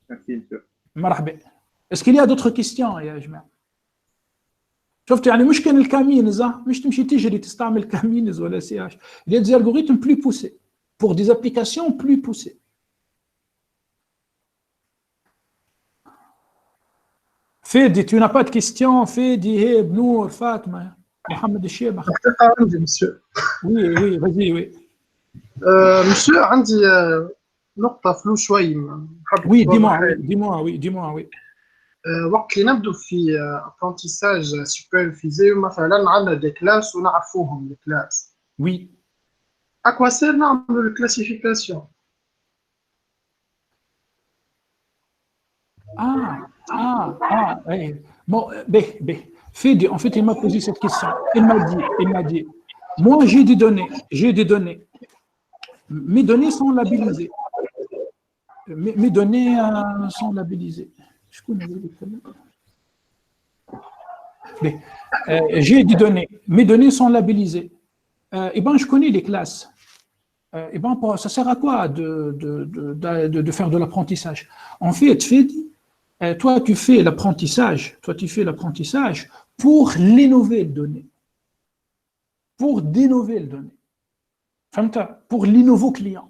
Merci, monsieur. Marhaba. Est-ce qu'il y a d'autres questions, يا جماعة؟ شفت يعني مش كان الكامينز مش تمشي تجري تستعمل كامينز ولا CH. Il y a des algorithmes plus poussés pour des applications plus poussées. Fedi, tu n'as pas de questions? Fedi, Heb, Nour, Fatma, Mohamed Cheba. Monsieur. Oui, vas-y, oui. monsieur, عندي نقطة فلو شوي نحب Oui, نقولها dis-moi, حاجة. oui, dis-moi, oui, dis-moi, oui. وقت اللي نبدو في apprentissage supervisé مثلا عندنا دي كلاس ونعرفوهم دي كلاس Oui. اكوا سير نعملوا الكلاسيفيكاسيون Oui. Bon, Fede, en fait, il m'a posé cette question. Il m'a dit, moi, j'ai des données. Mes données sont labellisées. Mes données sont labellisées. Je connais les données. J'ai des données. Mes données sont labellisées. Et ben, je connais les classes. Et ben, ça sert à quoi de faire de l'apprentissage? En fait, toi, tu fais l'apprentissage pour les nouvelles données. Pour des nouvelles données. Pour les nouveaux clients.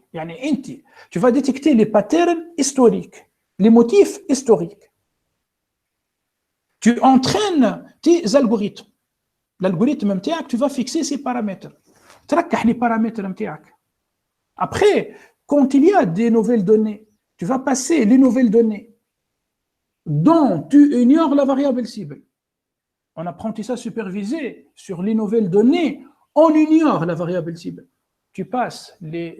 Tu vas détecter les patterns historiques, les motifs historiques. Tu entraînes tes algorithmes. L'algorithme MTAC, tu vas fixer ses paramètres. Tu vas les paramètres MTAC. Après, quand il y a des nouvelles données, tu vas passer les nouvelles données dont tu ignores la variable cible. En apprentissage supervisé, sur les nouvelles données, on ignore la variable cible. Tu passes les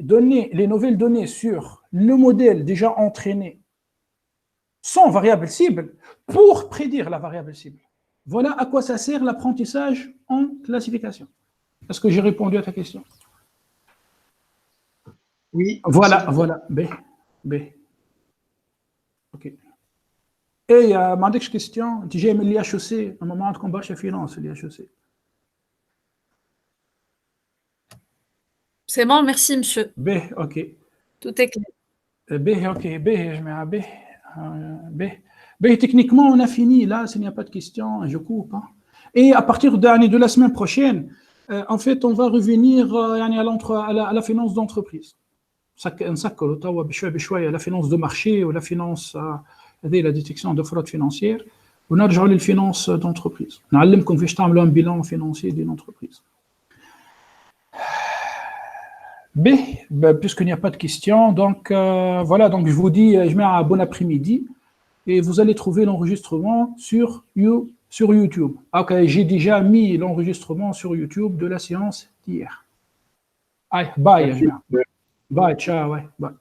nouvelles données sur le modèle déjà entraîné sans variable cible pour prédire la variable cible. Voilà à quoi ça sert l'apprentissage en classification. Est-ce que j'ai répondu à ta question? Oui. Voilà. B. Ok. Et ma dernière question, tu as aimé l'IHEC, un moment de combat chez Finance, l'IHEC. C'est bon, merci, monsieur. B, ok. Tout est clair. B, ok. B, je mets à B. B, techniquement, on a fini. Là, s'il n'y a pas de questions, je coupe. Hein. Et à partir de la semaine prochaine, en fait, on va revenir à la finance d'entreprise. نسكروا توا بشويه la finance de marché ou la finance هذه la détection de fraude financière ونرجعوا للفينانس d'entreprise. نعلمكم كيفاش تعملوا un bilan financier d'une entreprise. Puisqu'il n'y a pas de questions, donc voilà, donc je vous dis, je mets un bon après-midi et vous allez trouver l'enregistrement sur YouTube. Ok, j'ai déjà mis l'enregistrement sur YouTube de la séance d'hier. Allez, bye, bye, ciao, ouais, bye.